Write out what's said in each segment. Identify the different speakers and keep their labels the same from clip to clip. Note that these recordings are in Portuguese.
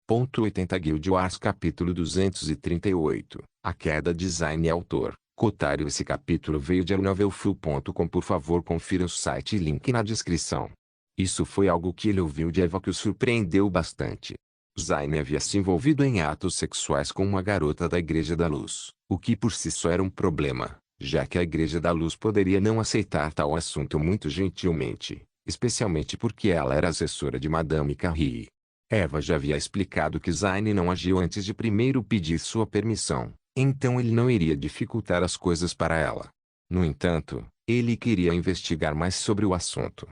Speaker 1: 80 Guild Wars capítulo 238 A queda design e autor. Cotário. Esse capítulo veio de novelfull.com. Por favor, confira o site e link na descrição. Isso foi algo que ele ouviu de Eva que o surpreendeu bastante. Zayn havia se envolvido em atos sexuais com uma garota da Igreja da Luz, o que por si só era um problema, já que a Igreja da Luz poderia não aceitar tal assunto muito gentilmente, especialmente porque ela era assessora de Madame Carrie. Eva já havia explicado que Zayn não agiu antes de primeiro pedir sua permissão, então ele não iria dificultar as coisas para ela. No entanto, ele queria investigar mais sobre o assunto.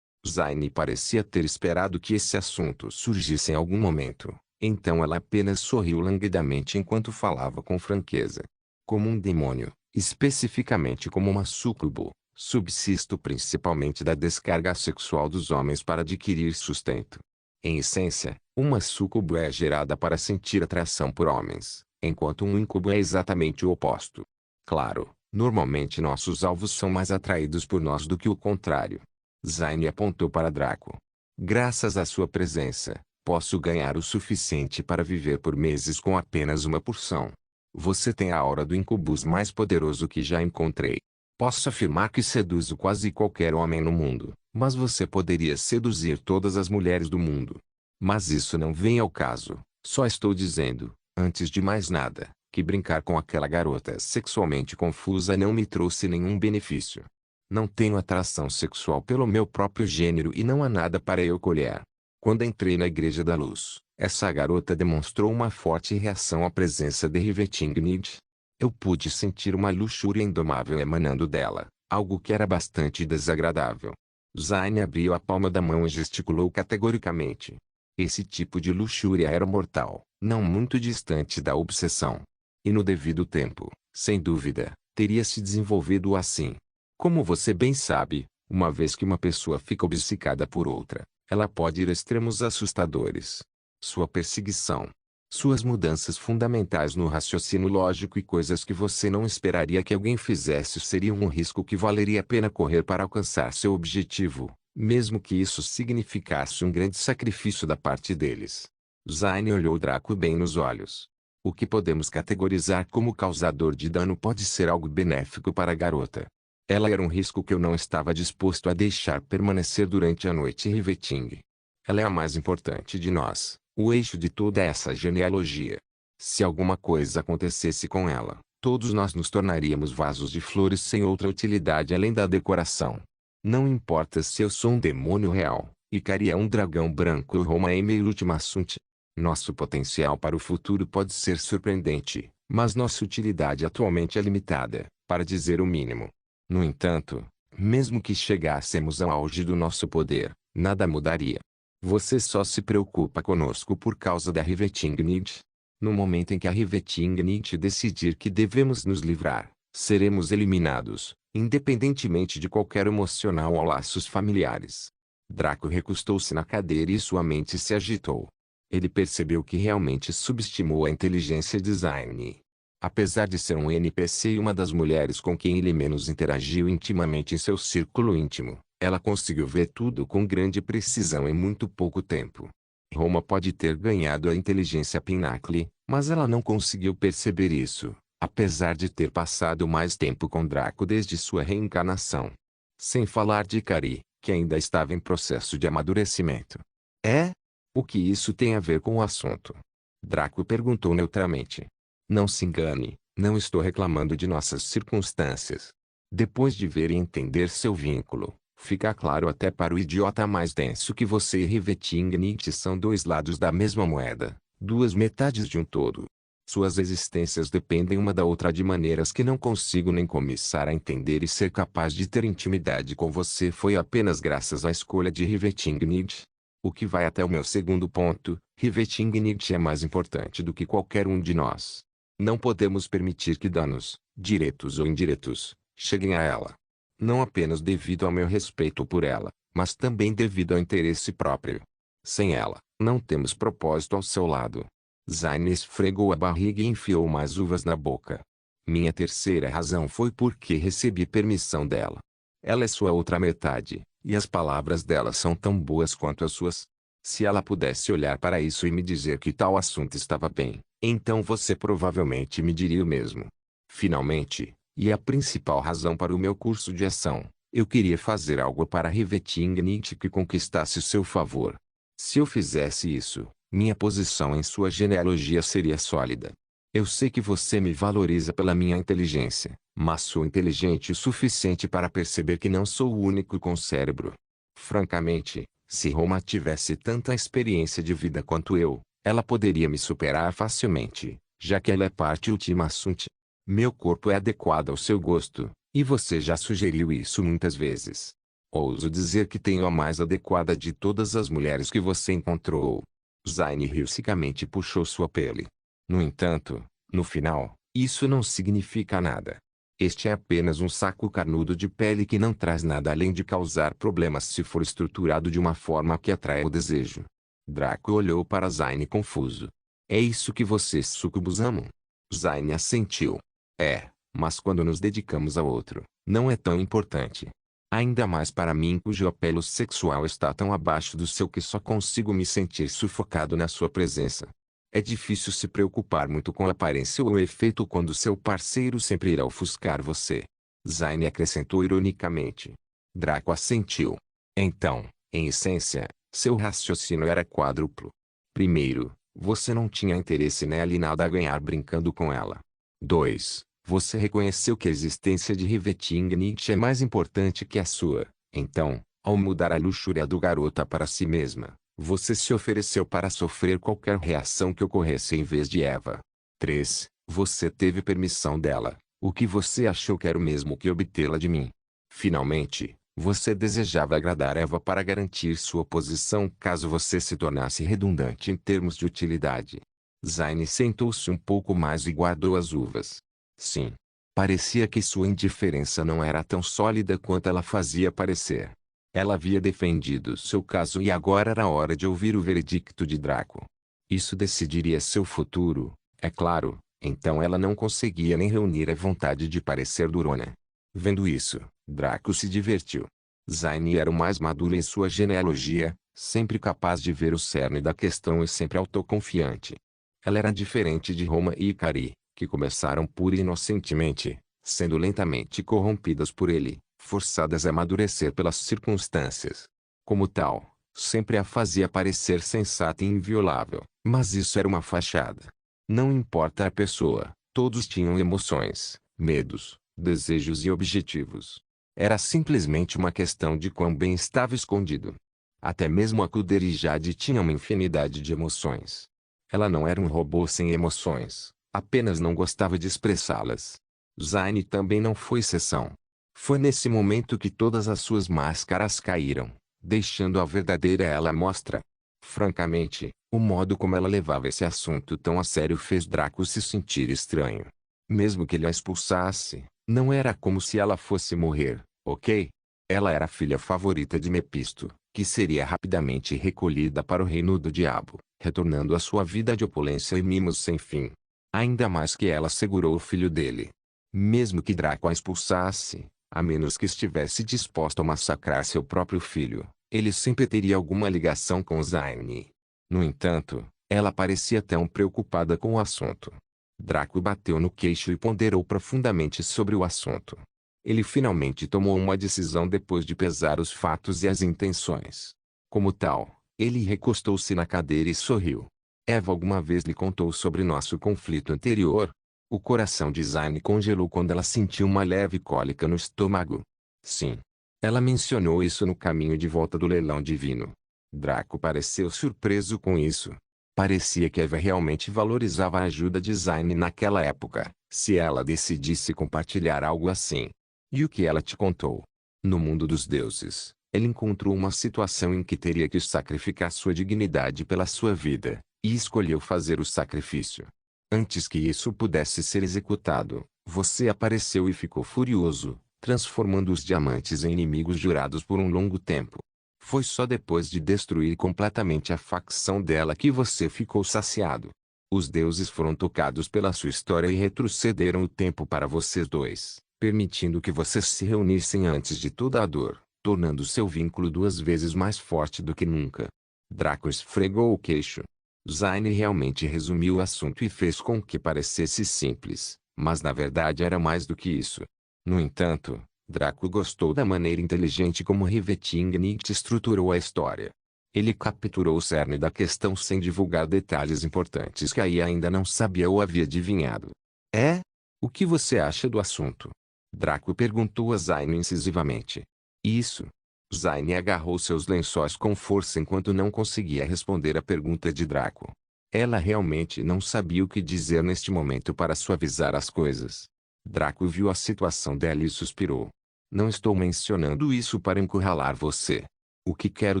Speaker 1: Zayn parecia ter esperado que esse assunto surgisse em algum momento, então ela apenas sorriu languidamente enquanto falava com franqueza. Como um demônio, especificamente como uma súcubo, subsisto principalmente da descarga sexual dos homens para adquirir sustento. Em essência, uma súcubo é gerada para sentir atração por homens, enquanto um incubo é exatamente o oposto. Claro, normalmente nossos alvos são mais atraídos por nós do que o contrário. Zayn apontou para Draco. Graças à sua presença, posso ganhar o suficiente para viver por meses com apenas uma porção. Você tem a aura do incubus mais poderoso que já encontrei. Posso afirmar que seduzo quase qualquer homem no mundo, mas você poderia seduzir todas as mulheres do mundo. Mas isso não vem ao caso, só estou dizendo, antes de mais nada, que brincar com aquela garota sexualmente confusa não me trouxe nenhum benefício. Não tenho atração sexual pelo meu próprio gênero e não há nada para eu colher. Quando entrei na Igreja da Luz, essa garota demonstrou uma forte reação à presença de Rivetingnight. Eu pude sentir uma luxúria indomável emanando dela, algo que era bastante desagradável. Zayn abriu a palma da mão e gesticulou categoricamente. Esse tipo de luxúria era mortal, não muito distante da obsessão. E no devido tempo, sem dúvida, teria se desenvolvido assim. Como você bem sabe, uma vez que uma pessoa fica obcecada por outra, ela pode ir a extremos assustadores. Sua perseguição, suas mudanças fundamentais no raciocínio lógico e coisas que você não esperaria que alguém fizesse seriam um risco que valeria a pena correr para alcançar seu objetivo, mesmo que isso significasse um grande sacrifício da parte deles. Zayn olhou Draco bem nos olhos. O que podemos categorizar como causador de dano pode ser algo benéfico para a garota. Ela era um risco que eu não estava disposto a deixar permanecer durante a noite Riveting. Ela é a mais importante de nós, o eixo de toda essa genealogia. Se alguma coisa acontecesse com ela, todos nós nos tornaríamos vasos de flores sem outra utilidade além da decoração. Não importa se eu sou um demônio real, Ikari é um dragão branco ou Roma é meio última assunto. Nosso potencial para o futuro pode ser surpreendente, mas nossa utilidade atualmente é limitada, para dizer o mínimo. No entanto, mesmo que chegássemos ao auge do nosso poder, nada mudaria. Você só se preocupa conosco por causa da Rivetingnight? No momento em que a Rivetingnight decidir que devemos nos livrar, seremos eliminados, independentemente de qualquer emocional ou laços familiares. Draco recostou-se na cadeira e sua mente se agitou. Ele percebeu que realmente subestimou a inteligência de Zayn. Apesar de ser um NPC e uma das mulheres com quem ele menos interagiu intimamente em seu círculo íntimo, ela conseguiu ver tudo com grande precisão em muito pouco tempo. Roma pode ter ganhado a inteligência Pinnacle, mas ela não conseguiu perceber isso, apesar de ter passado mais tempo com Draco desde sua reencarnação. Sem falar de Ikari, que ainda estava em processo de amadurecimento. É? O que isso tem a ver com o assunto? Draco perguntou neutramente. Não se engane, não estou reclamando de nossas circunstâncias. Depois de ver e entender seu vínculo, fica claro até para o idiota mais denso que você e Rivetingnight são dois lados da mesma moeda, duas metades de um todo. Suas existências dependem uma da outra de maneiras que não consigo nem começar a entender e ser capaz de ter intimidade com você foi apenas graças à escolha de Rivetingnight. O que vai até o meu segundo ponto, Rivetingnight é mais importante do que qualquer um de nós. Não podemos permitir que danos, diretos ou indiretos, cheguem a ela. Não apenas devido ao meu respeito por ela, mas também devido ao interesse próprio. Sem ela, não temos propósito ao seu lado. Zayn esfregou a barriga e enfiou mais uvas na boca. Minha terceira razão foi porque recebi permissão dela. Ela é sua outra metade, e as palavras dela são tão boas quanto as suas. Se ela pudesse olhar para isso e me dizer que tal assunto estava bem, então você provavelmente me diria o mesmo. Finalmente, e a principal razão para o meu curso de ação, eu queria fazer algo para Revetingnicht que conquistasse seu favor. Se eu fizesse isso, minha posição em sua genealogia seria sólida. Eu sei que você me valoriza pela minha inteligência, mas sou inteligente o suficiente para perceber que não sou o único com cérebro. Francamente, se Roma tivesse tanta experiência de vida quanto eu, ela poderia me superar facilmente, já que ela é parte ultima assunto. Meu corpo é adequado ao seu gosto, e você já sugeriu isso muitas vezes. Ouso dizer que tenho a mais adequada de todas as mulheres que você encontrou. Zayn riu secamente e puxou sua pele. No entanto, no final, isso não significa nada. Este é apenas um saco carnudo de pele que não traz nada além de causar problemas se for estruturado de uma forma que atrai o desejo. Draco olhou para Zayn confuso. É isso que vocês sucubus amam? Zayn assentiu. É, mas quando nos dedicamos ao outro, não é tão importante. Ainda mais para mim cujo apelo sexual está tão abaixo do seu que só consigo me sentir sufocado na sua presença. É difícil se preocupar muito com a aparência ou o efeito quando seu parceiro sempre irá ofuscar você. Zayn acrescentou ironicamente. Draco assentiu. Então, em essência, seu raciocínio era quádruplo. Primeiro, você não tinha interesse nela e nada a ganhar brincando com ela. 2. Você reconheceu que a existência de Revetingnicht é mais importante que a sua. Então, ao mudar a luxúria do garota para si mesma, você se ofereceu para sofrer qualquer reação que ocorresse em vez de Eva. 3. Você teve permissão dela, o que você achou que era o mesmo que obtê-la de mim. Finalmente, você desejava agradar Eva para garantir sua posição caso você se tornasse redundante em termos de utilidade. Zayn sentou-se um pouco mais e guardou as uvas. Sim. Parecia que sua indiferença não era tão sólida quanto ela fazia parecer. Ela havia defendido seu caso e agora era hora de ouvir o veredicto de Draco. Isso decidiria seu futuro, é claro, então ela não conseguia nem reunir a vontade de parecer durona. Vendo isso, Draco se divertiu. Zayn era o mais maduro em sua genealogia, sempre capaz de ver o cerne da questão e sempre autoconfiante. Ela era diferente de Roma e Ikari, que começaram pura e inocentemente, sendo lentamente corrompidas por ele, forçadas a amadurecer pelas circunstâncias. Como tal, sempre a fazia parecer sensata e inviolável, mas isso era uma fachada. Não importa a pessoa, todos tinham emoções, medos, desejos e objetivos. Era simplesmente uma questão de quão bem estava escondido. Até mesmo a Kuderijade tinha uma infinidade de emoções. Ela não era um robô sem emoções, apenas não gostava de expressá-las. Zayn também não foi exceção. Foi nesse momento que todas as suas máscaras caíram, deixando a verdadeira ela à mostra. Francamente, o modo como ela levava esse assunto tão a sério fez Draco se sentir estranho. Mesmo que ele a expulsasse, não era como se ela fosse morrer, ok? Ela era a filha favorita de Mepisto, que seria rapidamente recolhida para o reino do diabo, retornando à sua vida de opulência e mimos sem fim. Ainda mais que ela segurou o filho dele. Mesmo que Draco a expulsasse, a menos que estivesse disposto a massacrar seu próprio filho, ele sempre teria alguma ligação com Zayn. No entanto, ela parecia tão preocupada com o assunto. Draco bateu no queixo e ponderou profundamente sobre o assunto. Ele finalmente tomou uma decisão depois de pesar os fatos e as intenções. Como tal, ele recostou-se na cadeira e sorriu. Eva alguma vez lhe contou sobre nosso conflito anterior? O coração de Zayn congelou quando ela sentiu uma leve cólica no estômago. Sim. Ela mencionou isso no caminho de volta do leilão divino. Draco pareceu surpreso com isso. Parecia que Eva realmente valorizava a ajuda de Zayn naquela época, se ela decidisse compartilhar algo assim. E o que ela te contou? No mundo dos deuses, ele encontrou uma situação em que teria que sacrificar sua dignidade pela sua vida, e escolheu fazer o sacrifício. Antes que isso pudesse ser executado, você apareceu e ficou furioso, transformando os diamantes em inimigos jurados por um longo tempo. Foi só depois de destruir completamente a facção dela que você ficou saciado. Os deuses foram tocados pela sua história e retrocederam o tempo para vocês dois, permitindo que vocês se reunissem antes de toda a dor, tornando seu vínculo 2 vezes mais forte do que nunca. Draco esfregou o queixo. Zayn realmente resumiu o assunto e fez com que parecesse simples, mas na verdade era mais do que isso. No entanto, Draco gostou da maneira inteligente como Rivetingnicht estruturou a história. Ele capturou o cerne da questão sem divulgar detalhes importantes que Ai ainda não sabia ou havia adivinhado. É? O que você acha do assunto? Draco perguntou a Zayn incisivamente. Isso. Zayn agarrou seus lençóis com força enquanto não conseguia responder à pergunta de Draco. Ela realmente não sabia o que dizer neste momento para suavizar as coisas. Draco viu a situação dela e suspirou. Não estou mencionando isso para encurralar você. O que quero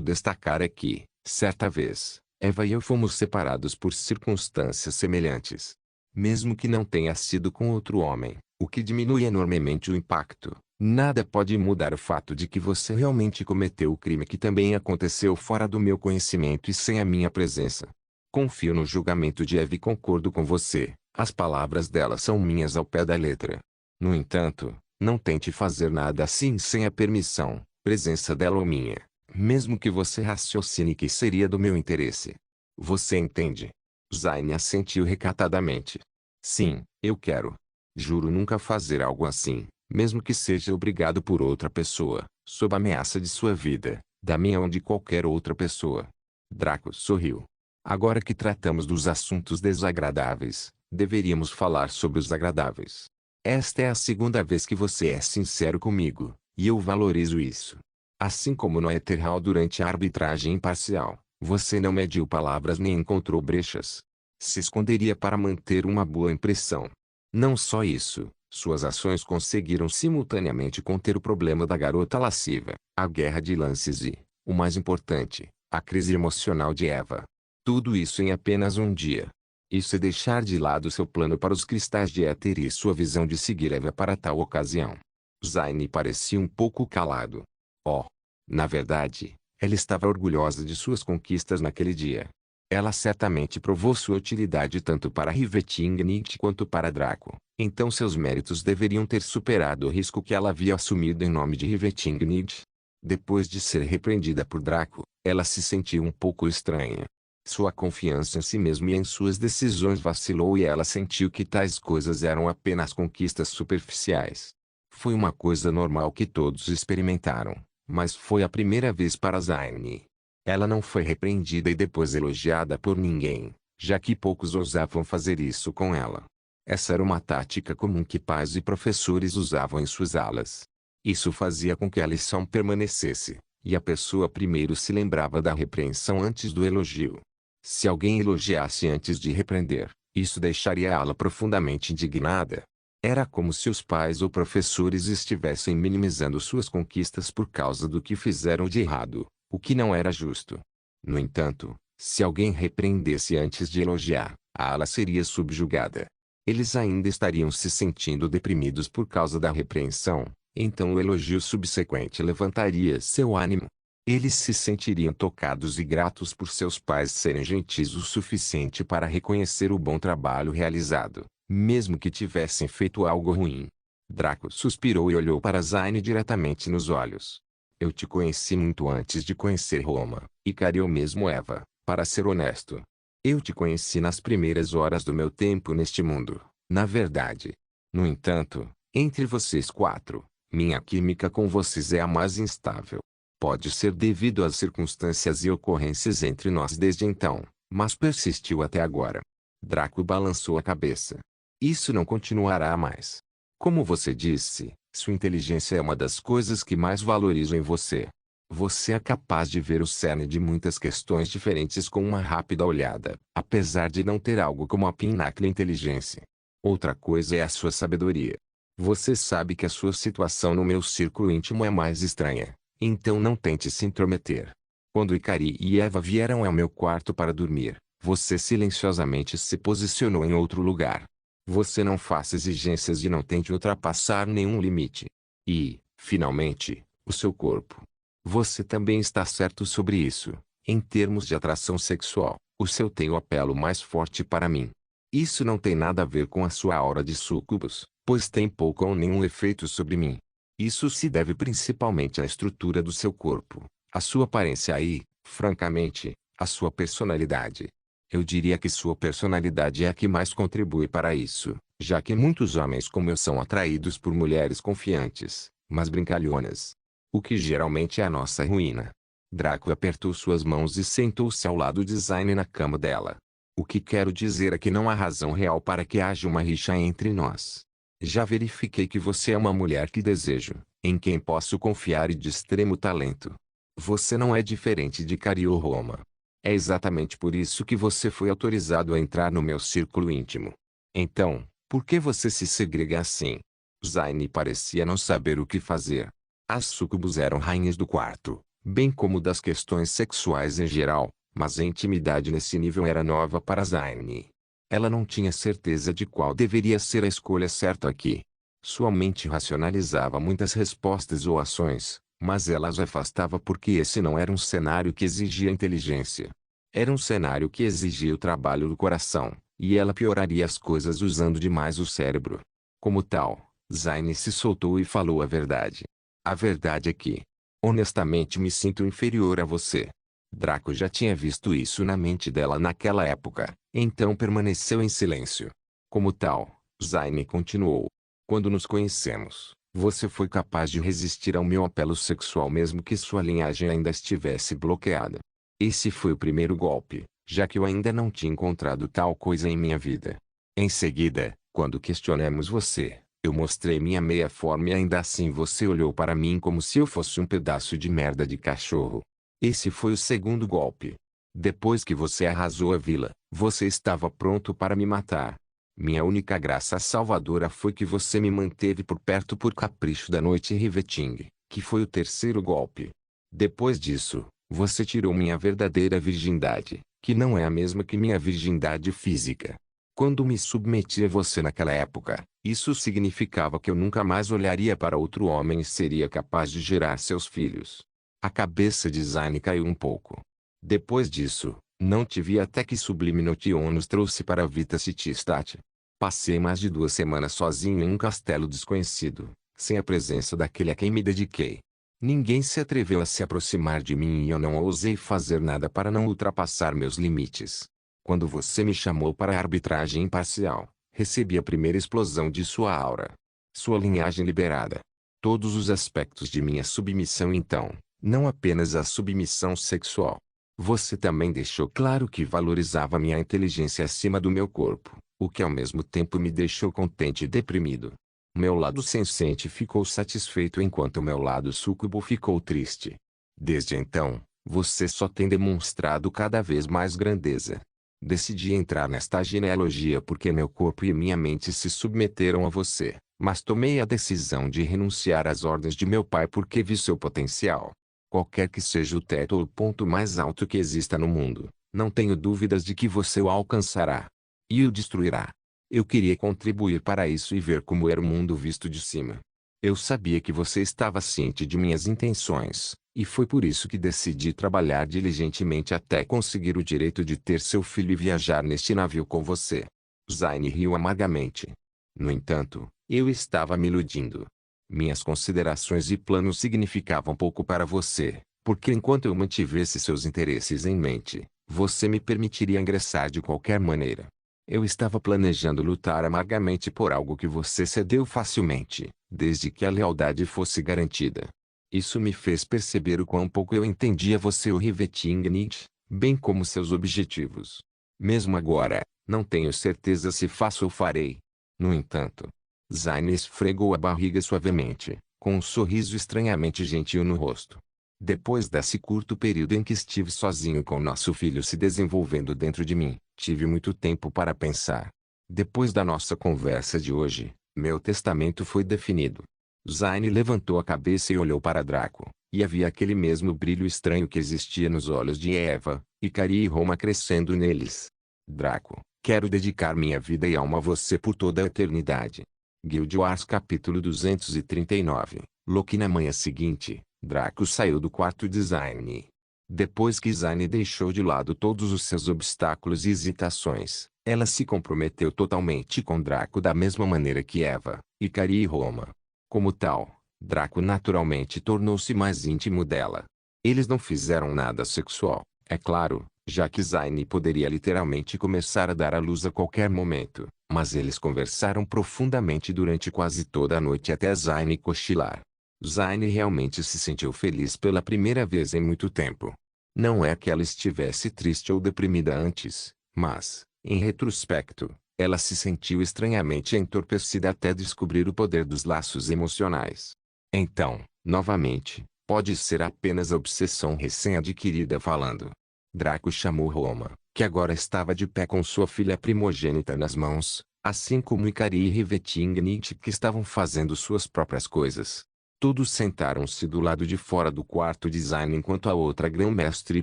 Speaker 1: destacar é que, certa vez, Eva e eu fomos separados por circunstâncias semelhantes. Mesmo que não tenha sido com outro homem, o que diminui enormemente o impacto, nada pode mudar o fato de que você realmente cometeu o crime que também aconteceu fora do meu conhecimento e sem a minha presença. Confio no julgamento de Eva e concordo com você, as palavras dela são minhas ao pé da letra. No entanto, não tente fazer nada assim sem a permissão, presença dela ou minha, mesmo que você raciocine que seria do meu interesse. Você entende? Zayn assentiu recatadamente. Sim, eu quero. Juro nunca fazer algo assim, mesmo que seja obrigado por outra pessoa, sob ameaça de sua vida, da minha ou de qualquer outra pessoa. Draco sorriu. Agora que tratamos dos assuntos desagradáveis, deveríamos falar sobre os agradáveis. Esta é a segunda vez que você é sincero comigo, e eu valorizo isso. Assim como no Etherhall durante a arbitragem imparcial, você não mediu palavras nem encontrou brechas. Se esconderia para manter uma boa impressão. Não só isso, suas ações conseguiram simultaneamente conter o problema da garota lasciva, a guerra de lances e, o mais importante, a crise emocional de Eva. Tudo isso em apenas um dia. Isso é deixar de lado seu plano para os cristais de éter e sua visão de seguir Eva para tal ocasião. Zayn parecia um pouco calado. Oh! Na verdade, ela estava orgulhosa de suas conquistas naquele dia. Ela certamente provou sua utilidade tanto para Rivetingnicht quanto para Draco, então seus méritos deveriam ter superado o risco que ela havia assumido em nome de Rivetingnicht. Depois de ser repreendida por Draco, ela se sentiu um pouco estranha. Sua confiança em si mesma e em suas decisões vacilou e ela sentiu que tais coisas eram apenas conquistas superficiais. Foi uma coisa normal que todos experimentaram, mas foi a primeira vez para Zayn. Ela não foi repreendida e depois elogiada por ninguém, já que poucos ousavam fazer isso com ela. Essa era uma tática comum que pais e professores usavam em suas aulas. Isso fazia com que a lição permanecesse, e a pessoa primeiro se lembrava da repreensão antes do elogio. Se alguém elogiasse antes de repreender, isso deixaria a aula profundamente indignada. Era como se os pais ou professores estivessem minimizando suas conquistas por causa do que fizeram de errado, o que não era justo. No entanto, se alguém repreendesse antes de elogiar, a aula seria subjugada. Eles ainda estariam se sentindo deprimidos por causa da repreensão, então o elogio subsequente levantaria seu ânimo. Eles se sentiriam tocados e gratos por seus pais serem gentis o suficiente para reconhecer o bom trabalho realizado, mesmo que tivessem feito algo ruim. Draco suspirou e olhou para Zayn diretamente nos olhos. Eu te conheci muito antes de conhecer Roma, e Cariou mesmo Eva, para ser honesto. Eu te conheci nas primeiras horas do meu tempo neste mundo, na verdade. No entanto, entre vocês quatro, minha química com vocês é a mais instável. Pode ser devido às circunstâncias e ocorrências entre nós desde então, mas persistiu até agora. Draco balançou a cabeça. Isso não continuará mais. Como você disse, sua inteligência é uma das coisas que mais valorizo em você. Você é capaz de ver o cerne de muitas questões diferentes com uma rápida olhada, apesar de não ter algo como a pinnacle inteligência. Outra coisa é a sua sabedoria. Você sabe que a sua situação no meu círculo íntimo é mais estranha. Então não tente se intrometer. Quando Ikari e Eva vieram ao meu quarto para dormir, você silenciosamente se posicionou em outro lugar. Você não faça exigências e não tente ultrapassar nenhum limite. E, finalmente, o seu corpo. Você também está certo sobre isso. Em termos de atração sexual, o seu tem o apelo mais forte para mim. Isso não tem nada a ver com a sua aura de súcubus, pois tem pouco ou nenhum efeito sobre mim. Isso se deve principalmente à estrutura do seu corpo, à sua aparência e, francamente, A sua personalidade. Eu diria que sua personalidade é a que mais contribui para isso, já que muitos homens como eu são atraídos por mulheres confiantes, mas brincalhonas. O que geralmente é a nossa ruína. Draco apertou suas mãos e sentou-se ao lado de Zayn na cama dela. O que quero dizer é que não há razão real para que haja uma rixa entre nós. Já verifiquei que você é uma mulher que desejo, em quem posso confiar e de extremo talento. Você não é diferente de Cario Roma. É exatamente por isso que você foi autorizado a entrar no meu círculo íntimo. Então, por que você se segrega assim? Zayn parecia não saber o que fazer. As súcubos eram rainhas do quarto, bem como das questões sexuais em geral, mas a intimidade nesse nível era nova para Zayn. Ela não tinha certeza de qual deveria ser a escolha certa aqui. Sua mente racionalizava muitas respostas ou ações, mas ela as afastava porque esse não era um cenário que exigia inteligência. Era um cenário que exigia o trabalho do coração, e ela pioraria as coisas usando demais o cérebro. Como tal, Zayn se soltou e falou a verdade. A verdade é que, honestamente, me sinto inferior a você. Draco já tinha visto isso na mente dela naquela época, então permaneceu em silêncio. Como tal, Zayn continuou. Quando nos conhecemos, você foi capaz de resistir ao meu apelo sexual mesmo que sua linhagem ainda estivesse bloqueada. Esse foi o primeiro golpe, já que eu ainda não tinha encontrado tal coisa em minha vida. Em seguida, quando questionamos você, eu mostrei minha meia forma e ainda assim você olhou para mim como se eu fosse um pedaço de merda de cachorro. Esse foi o segundo golpe. Depois que você arrasou a vila, você estava pronto para me matar. Minha única graça salvadora foi que você me manteve por perto por capricho da noite Riveting, que foi o terceiro golpe. Depois disso, você tirou minha verdadeira virgindade, que não é a mesma que minha virgindade física. Quando me submeti a você naquela época, isso significava que eu nunca mais olharia para outro homem e seria capaz de gerar seus filhos. A cabeça de Zayn caiu um pouco. Depois disso, não te vi até que Sublime Notion nos trouxe para Vita City Stat. Passei mais de 2 semanas sozinho em um castelo desconhecido, sem a presença daquele a quem me dediquei. Ninguém se atreveu a se aproximar de mim e eu não ousei fazer nada para não ultrapassar meus limites. Quando você me chamou para a arbitragem imparcial, recebi a primeira explosão de sua aura. Sua linhagem liberada. Todos os aspectos de minha submissão então, não apenas a submissão sexual. Você também deixou claro que valorizava minha inteligência acima do meu corpo, o que ao mesmo tempo me deixou contente e deprimido. Meu lado senciente ficou satisfeito enquanto meu lado súcubo ficou triste. Desde então, você só tem demonstrado cada vez mais grandeza. Decidi entrar nesta genealogia porque meu corpo e minha mente se submeteram a você, mas tomei a decisão de renunciar às ordens de meu pai porque vi seu potencial. Qualquer que seja o teto ou o ponto mais alto que exista no mundo, não tenho dúvidas de que você o alcançará. E o destruirá. Eu queria contribuir para isso e ver como era o mundo visto de cima. Eu sabia que você estava ciente de minhas intenções, e foi por isso que decidi trabalhar diligentemente até conseguir o direito de ter seu filho e viajar neste navio com você. Zayn riu amargamente. No entanto, eu estava me iludindo. Minhas considerações e planos significavam pouco para você, porque enquanto eu mantivesse seus interesses em mente, você me permitiria ingressar de qualquer maneira. Eu estava planejando lutar amargamente por algo que você cedeu facilmente, desde que a lealdade fosse garantida. Isso me fez perceber o quão pouco eu entendia você o Riveting Nietzsche, bem como seus objetivos. Mesmo agora, não tenho certeza se faço ou farei. No entanto, Zayn esfregou a barriga suavemente, com um sorriso estranhamente gentil no rosto. Depois desse curto período em que estive sozinho com nosso filho se desenvolvendo dentro de mim, tive muito tempo para pensar. Depois da nossa conversa de hoje, meu testamento foi definido. Zayn levantou a cabeça e olhou para Draco, e havia aquele mesmo brilho estranho que existia nos olhos de Eva, Icari e Roma crescendo neles. Draco, quero dedicar minha vida e alma a você por toda a eternidade. Guild Wars capítulo 239. Loki na manhã seguinte, Draco saiu do quarto de Zayn. Depois que Zayn deixou de lado todos os seus obstáculos e hesitações, ela se comprometeu totalmente com Draco da mesma maneira que Eva, Icari e Roma. Como tal, Draco naturalmente tornou-se mais íntimo dela. Eles não fizeram nada sexual, É claro, já que Zayn poderia literalmente começar a dar à luz a qualquer momento, mas eles conversaram profundamente durante quase toda a noite até Zayn cochilar. Zayn realmente se sentiu feliz pela primeira vez em muito tempo. Não é que ela estivesse triste ou deprimida antes, mas, em retrospecto, ela se sentiu estranhamente entorpecida até descobrir o poder dos laços emocionais. Então, novamente, pode ser apenas a obsessão recém-adquirida falando. Draco chamou Roma, que agora estava de pé com sua filha primogênita nas mãos, assim como Ikari e Rivetingnit que estavam fazendo suas próprias coisas. Todos sentaram-se do lado de fora do quarto de Zayn enquanto a outra grão-mestre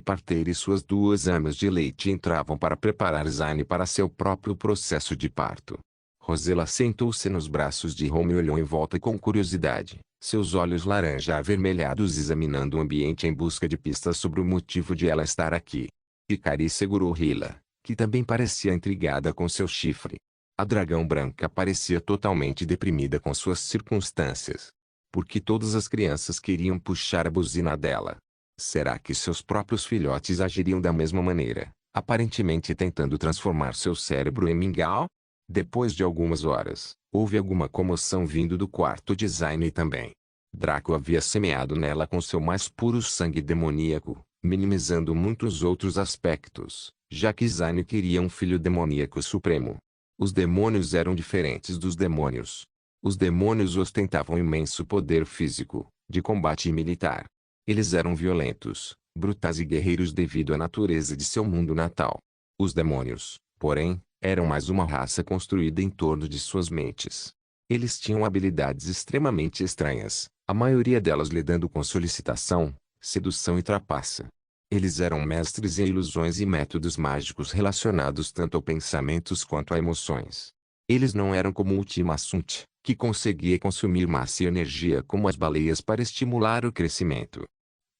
Speaker 1: parteira e suas duas amas de leite entravam para preparar Zayn para seu próprio processo de parto. Rosella sentou-se nos braços de Roma e olhou em volta com curiosidade, seus olhos laranja avermelhados examinando o ambiente em busca de pistas sobre o motivo de ela estar aqui. Ikari segurou Hila, que também parecia intrigada com seu chifre. A dragão branca parecia totalmente deprimida com suas circunstâncias. Porque todas as crianças queriam puxar a buzina dela. Será que seus próprios filhotes agiriam da mesma maneira, aparentemente tentando transformar seu cérebro em mingau? Depois de algumas horas, houve alguma comoção vindo do quarto de Zayn também. Draco havia semeado nela com seu mais puro sangue demoníaco, minimizando muitos outros aspectos, já que Zayn queria um filho demoníaco supremo. Os demônios eram diferentes dos demônios. Os demônios ostentavam imenso poder físico, de combate e militar. Eles eram violentos, brutais e guerreiros devido à natureza de seu mundo natal. Os demônios, porém, eram mais uma raça construída em torno de suas mentes. Eles tinham habilidades extremamente estranhas, a maioria delas lidando com solicitação, sedução e trapaça. Eles eram mestres em ilusões e métodos mágicos relacionados tanto a pensamentos quanto a emoções. Eles não eram como Ultima Sunt, que conseguia consumir massa e energia como as baleias para estimular o crescimento.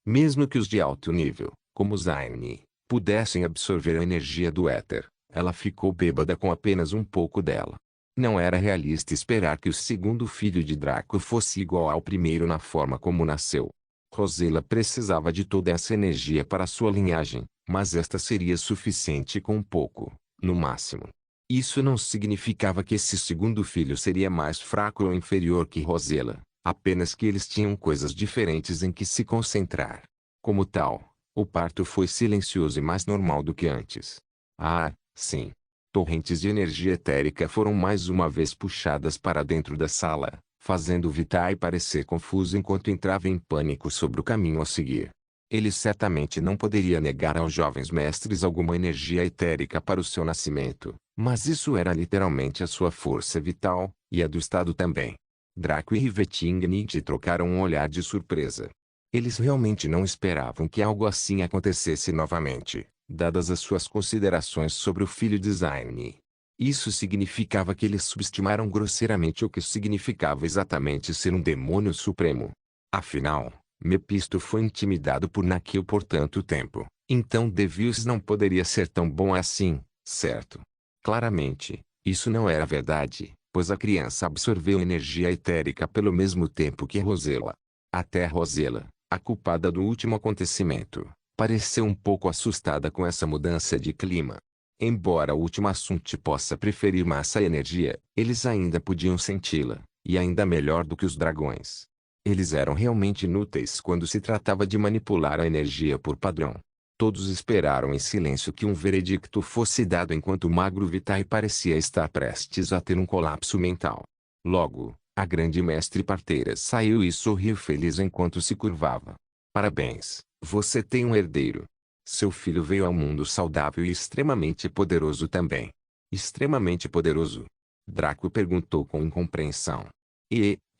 Speaker 1: Mesmo que os de alto nível, como Zayn, pudessem absorver a energia do éter, ela ficou bêbada com apenas um pouco dela. Não era realista esperar que o segundo filho de Draco fosse igual ao primeiro na forma como nasceu. Rosella precisava de toda essa energia para sua linhagem, mas esta seria suficiente com um pouco, no máximo. Isso não significava que esse segundo filho seria mais fraco ou inferior que Rosella, apenas que eles tinham coisas diferentes em que se concentrar. Como tal, o parto foi silencioso e mais normal do que antes. Ah, sim. Torrentes de energia etérica foram mais uma vez puxadas para dentro da sala, fazendo Vitae parecer confuso enquanto entrava em pânico sobre o caminho a seguir. Ele certamente não poderia negar aos jovens mestres alguma energia etérica para o seu nascimento, mas isso era literalmente a sua força vital, e a do Estado também. Draco e Rivetingnit trocaram um olhar de surpresa. Eles realmente não esperavam que algo assim acontecesse novamente, dadas as suas considerações sobre o filho de Zayn. Isso significava que eles subestimaram grosseiramente o que significava exatamente ser um demônio supremo. Afinal, Mepisto foi intimidado por Naquil por tanto tempo, então Devious não poderia ser tão bom assim, certo? Claramente, isso não era verdade, pois a criança absorveu energia etérica pelo mesmo tempo que Rosella. Até Rosella, a culpada do último acontecimento, pareceu um pouco assustada com essa mudança de clima. Embora o último assunto possa preferir massa e energia, eles ainda podiam senti-la, e ainda melhor do que os dragões. Eles eram realmente inúteis quando se tratava de manipular a energia por padrão. Todos esperaram em silêncio que um veredicto fosse dado enquanto o magro Vitae parecia estar prestes a ter um colapso mental. Logo, a grande mestre parteira saiu e sorriu feliz enquanto se curvava. Parabéns, você tem um herdeiro. Seu filho veio ao mundo saudável e extremamente poderoso também. Extremamente poderoso? Draco perguntou com incompreensão.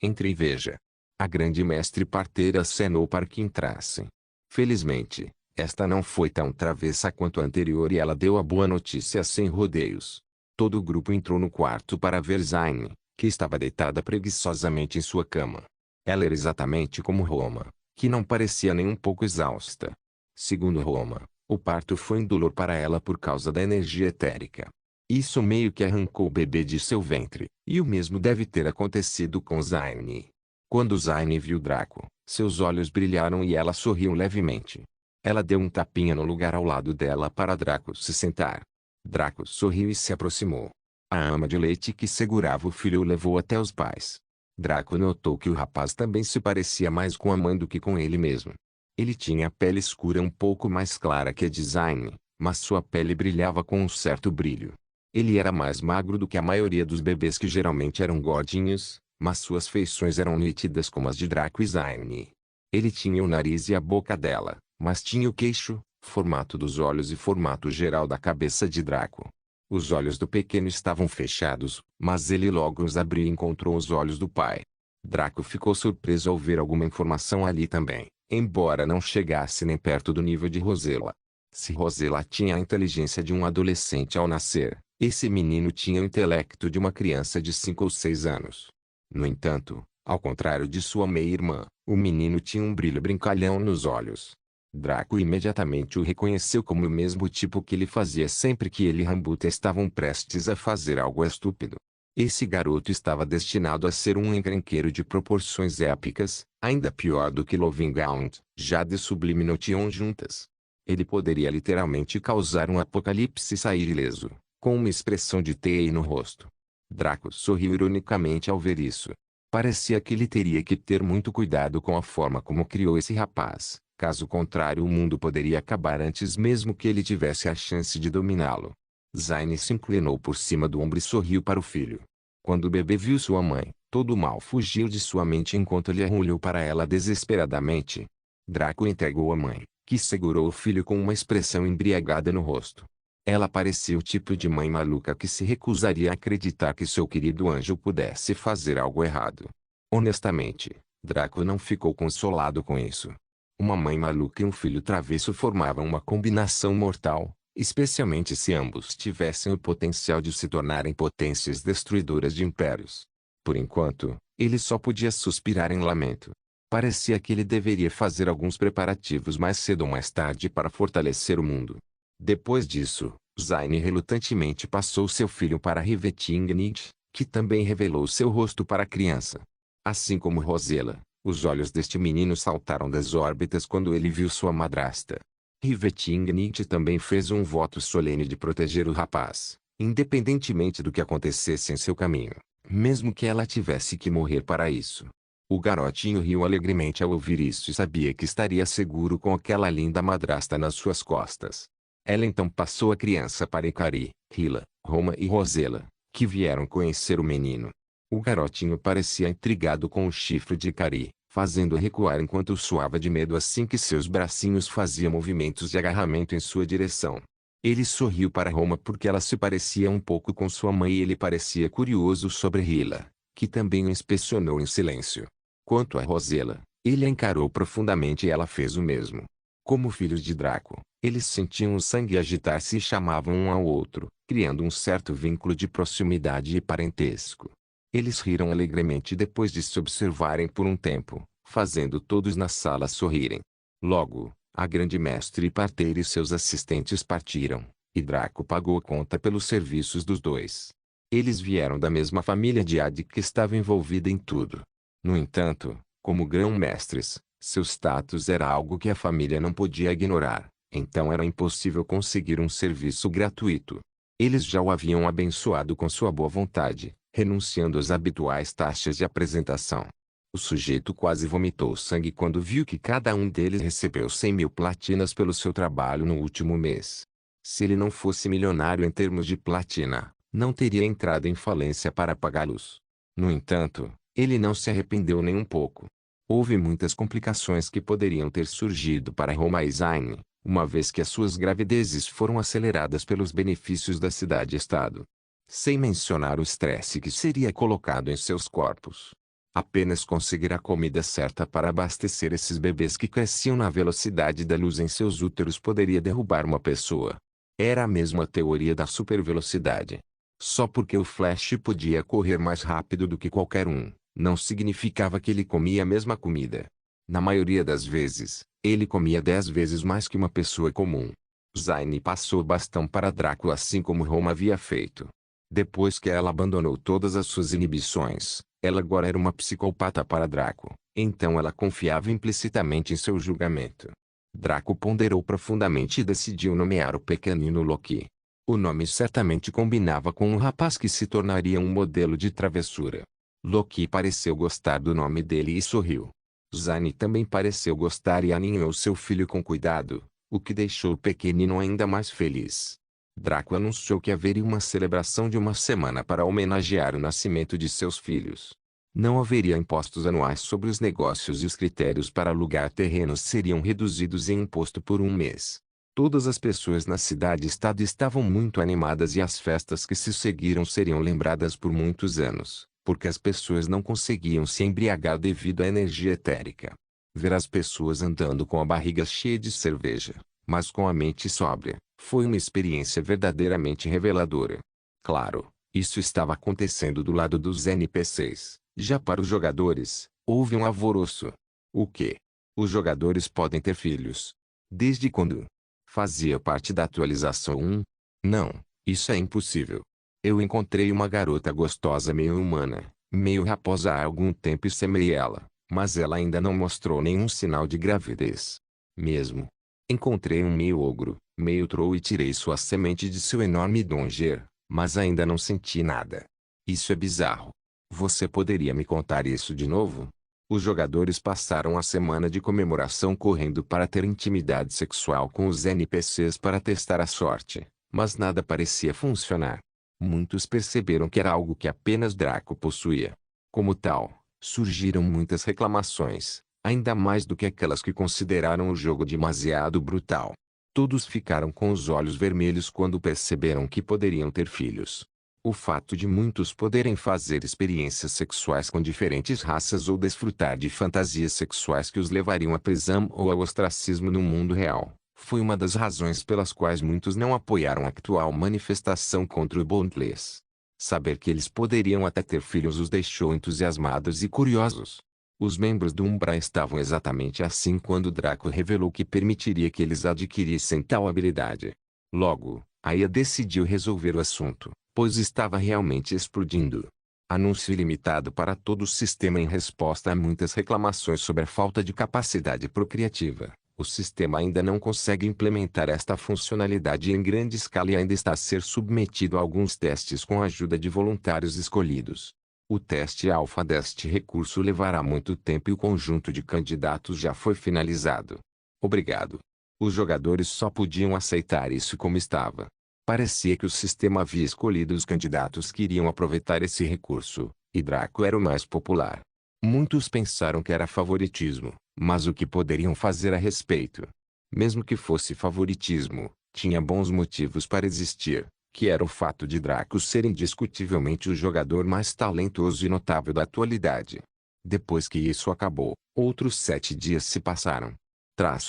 Speaker 1: Entre e veja. A grande mestre parteira acenou para que entrassem. Felizmente, esta não foi tão travessa quanto a anterior e ela deu a boa notícia sem rodeios. Todo o grupo entrou no quarto para ver Zayn, que estava deitada preguiçosamente em sua cama. Ela era exatamente como Roma, que não parecia nem um pouco exausta. Segundo Roma, o parto foi indolor para ela por causa da energia etérica. Isso meio que arrancou o bebê de seu ventre, e o mesmo deve ter acontecido com Zayn. Quando Zayn viu Draco, seus olhos brilharam e ela sorriu levemente. Ela deu um tapinha no lugar ao lado dela para Draco se sentar. Draco sorriu e se aproximou. A ama de leite que segurava o filho o levou até os pais. Draco notou que o rapaz também se parecia mais com a mãe do que com ele mesmo. Ele tinha a pele escura um pouco mais clara que a de Zayn, mas sua pele brilhava com um certo brilho. Ele era mais magro do que a maioria dos bebês que geralmente eram gordinhos, mas suas feições eram nítidas como as de Draco e Zayn. Ele tinha o nariz e a boca dela, mas tinha o queixo, formato dos olhos e formato geral da cabeça de Draco. Os olhos do pequeno estavam fechados, mas ele logo os abriu e encontrou os olhos do pai. Draco ficou surpreso ao ver alguma informação ali também, embora não chegasse nem perto do nível de Rosella. Se Rosella tinha a inteligência de um adolescente ao nascer, esse menino tinha o intelecto de uma criança de 5 ou 6 anos. No entanto, ao contrário de sua meia-irmã, o menino tinha um brilho brincalhão nos olhos. Draco imediatamente o reconheceu como o mesmo tipo que ele fazia sempre que ele e Rambuta estavam prestes a fazer algo estúpido. Esse garoto estava destinado a ser um encrenqueiro de proporções épicas, ainda pior do que Lovingaunt, Jade e Sublime Notion juntas. Ele poderia literalmente causar um apocalipse e sair ileso, com uma expressão de teia no rosto. Draco sorriu ironicamente ao ver isso. Parecia que ele teria que ter muito cuidado com a forma como criou esse rapaz. Caso contrário, o mundo poderia acabar antes mesmo que ele tivesse a chance de dominá-lo. Zayn se inclinou por cima do ombro e sorriu para o filho. Quando o bebê viu sua mãe, todo o mal fugiu de sua mente enquanto ele olhou para ela desesperadamente. Draco entregou a mãe, que segurou o filho com uma expressão embriagada no rosto. Ela parecia o tipo de mãe maluca que se recusaria a acreditar que seu querido anjo pudesse fazer algo errado. Honestamente, Draco não ficou consolado com isso. Uma mãe maluca e um filho travesso formavam uma combinação mortal, especialmente se ambos tivessem o potencial de se tornarem potências destruidoras de impérios. Por enquanto, ele só podia suspirar em lamento. Parecia que ele deveria fazer alguns preparativos mais cedo ou mais tarde para fortalecer o mundo. Depois disso, Zayn relutantemente passou seu filho para Rivetingnit, que também revelou seu rosto para a criança. Assim como Rosella, os olhos deste menino saltaram das órbitas quando ele viu sua madrasta. Rivetingnit também fez um voto solene de proteger o rapaz, independentemente do que acontecesse em seu caminho, mesmo que ela tivesse que morrer para isso. O garotinho riu alegremente ao ouvir isso e sabia que estaria seguro com aquela linda madrasta nas suas costas. Ela então passou a criança para Ikari, Hila, Roma e Rosella, que vieram conhecer o menino. O garotinho parecia intrigado com o chifre de Ikari, fazendo-o recuar enquanto suava de medo assim que seus bracinhos faziam movimentos de agarramento em sua direção. Ele sorriu para Roma porque ela se parecia um pouco com sua mãe e ele parecia curioso sobre Hila, que também o inspecionou em silêncio. Quanto a Rosella, ele a encarou profundamente e ela fez o mesmo. Como filhos de Draco, eles sentiam o sangue agitar-se e chamavam um ao outro, criando um certo vínculo de proximidade e parentesco. Eles riram alegremente depois de se observarem por um tempo, fazendo todos na sala sorrirem. Logo, a grande mestre e parteira e seus assistentes partiram, e Draco pagou a conta pelos serviços dos dois. Eles vieram da mesma família de Adi que estava envolvida em tudo. No entanto, como grão-mestres, seu status era algo que a família não podia ignorar, então era impossível conseguir um serviço gratuito. Eles já o haviam abençoado com sua boa vontade, renunciando às habituais taxas de apresentação. O sujeito quase vomitou sangue quando viu que cada um deles recebeu 100.000 platinas pelo seu trabalho no último mês. Se ele não fosse milionário em termos de platina, não teria entrado em falência para pagá-los. No entanto, ele não se arrependeu nem um pouco. Houve muitas complicações que poderiam ter surgido para Roma e Zayn, uma vez que as suas gravidezes foram aceleradas pelos benefícios da cidade-estado. Sem mencionar o estresse que seria colocado em seus corpos. Apenas conseguir a comida certa para abastecer esses bebês que cresciam na velocidade da luz em seus úteros poderia derrubar uma pessoa. Era a mesma teoria da supervelocidade. Só porque o Flash podia correr mais rápido do que qualquer um, não significava que ele comia a mesma comida. Na maioria das vezes, ele comia 10 vezes mais que uma pessoa comum. Zayn passou o bastão para Draco assim como Roma havia feito. Depois que ela abandonou todas as suas inibições, ela agora era uma psicopata para Draco, então ela confiava implicitamente em seu julgamento. Draco ponderou profundamente e decidiu nomear o pequenino Loki. O nome certamente combinava com um rapaz que se tornaria um modelo de travessura. Loki pareceu gostar do nome dele e sorriu. Zane também pareceu gostar e aninhou seu filho com cuidado, o que deixou o pequenino ainda mais feliz. Draco anunciou que haveria uma celebração de uma semana para homenagear o nascimento de seus filhos. Não haveria impostos anuais sobre os negócios e os critérios para alugar terrenos seriam reduzidos em imposto por um mês. Todas as pessoas na cidade-estado estavam muito animadas e as festas que se seguiram seriam lembradas por muitos anos, porque as pessoas não conseguiam se embriagar devido à energia etérica. Ver as pessoas andando com a barriga cheia de cerveja, mas com a mente sóbria, foi uma experiência verdadeiramente reveladora. Claro, isso estava acontecendo do lado dos NPCs. Já para os jogadores, houve um alvoroço. O quê? Os jogadores podem ter filhos? Desde quando? Fazia parte da atualização 1? Não, isso é impossível. Eu encontrei uma garota gostosa meio humana, meio raposa há algum tempo e semei ela, mas ela ainda não mostrou nenhum sinal de gravidez. Mesmo. Encontrei um meio ogro, meio troll e tirei sua semente de seu enorme donger, mas ainda não senti nada. Isso é bizarro. Você poderia me contar isso de novo? Os jogadores passaram a semana de comemoração correndo para ter intimidade sexual com os NPCs para testar a sorte, mas nada parecia funcionar. Muitos perceberam que era algo que apenas Draco possuía. Como tal, surgiram muitas reclamações, ainda mais do que aquelas que consideraram o jogo demasiado brutal. Todos ficaram com os olhos vermelhos quando perceberam que poderiam ter filhos. O fato de muitos poderem fazer experiências sexuais com diferentes raças ou desfrutar de fantasias sexuais que os levariam à prisão ou ao ostracismo no mundo real, foi uma das razões pelas quais muitos não apoiaram a atual manifestação contra o Bondless. Saber que eles poderiam até ter filhos os deixou entusiasmados e curiosos. Os membros do Umbra estavam exatamente assim quando Draco revelou que permitiria que eles adquirissem tal habilidade. Logo, Aya decidiu resolver o assunto, pois estava realmente explodindo. Anúncio ilimitado para todo o sistema em resposta a muitas reclamações sobre a falta de capacidade procriativa. O sistema ainda não consegue implementar esta funcionalidade em grande escala e ainda está a ser submetido a alguns testes com a ajuda de voluntários escolhidos. O teste alfa deste recurso levará muito tempo e o conjunto de candidatos já foi finalizado. Obrigado. Os jogadores só podiam aceitar isso como estava. Parecia que o sistema havia escolhido os candidatos que iriam aproveitar esse recurso, e Draco era o mais popular. Muitos pensaram que era favoritismo, mas o que poderiam fazer a respeito? Mesmo que fosse favoritismo, tinha bons motivos para existir, que era o fato de Draco ser indiscutivelmente o jogador mais talentoso e notável da atualidade. Depois que isso acabou, outros 7 dias se passaram.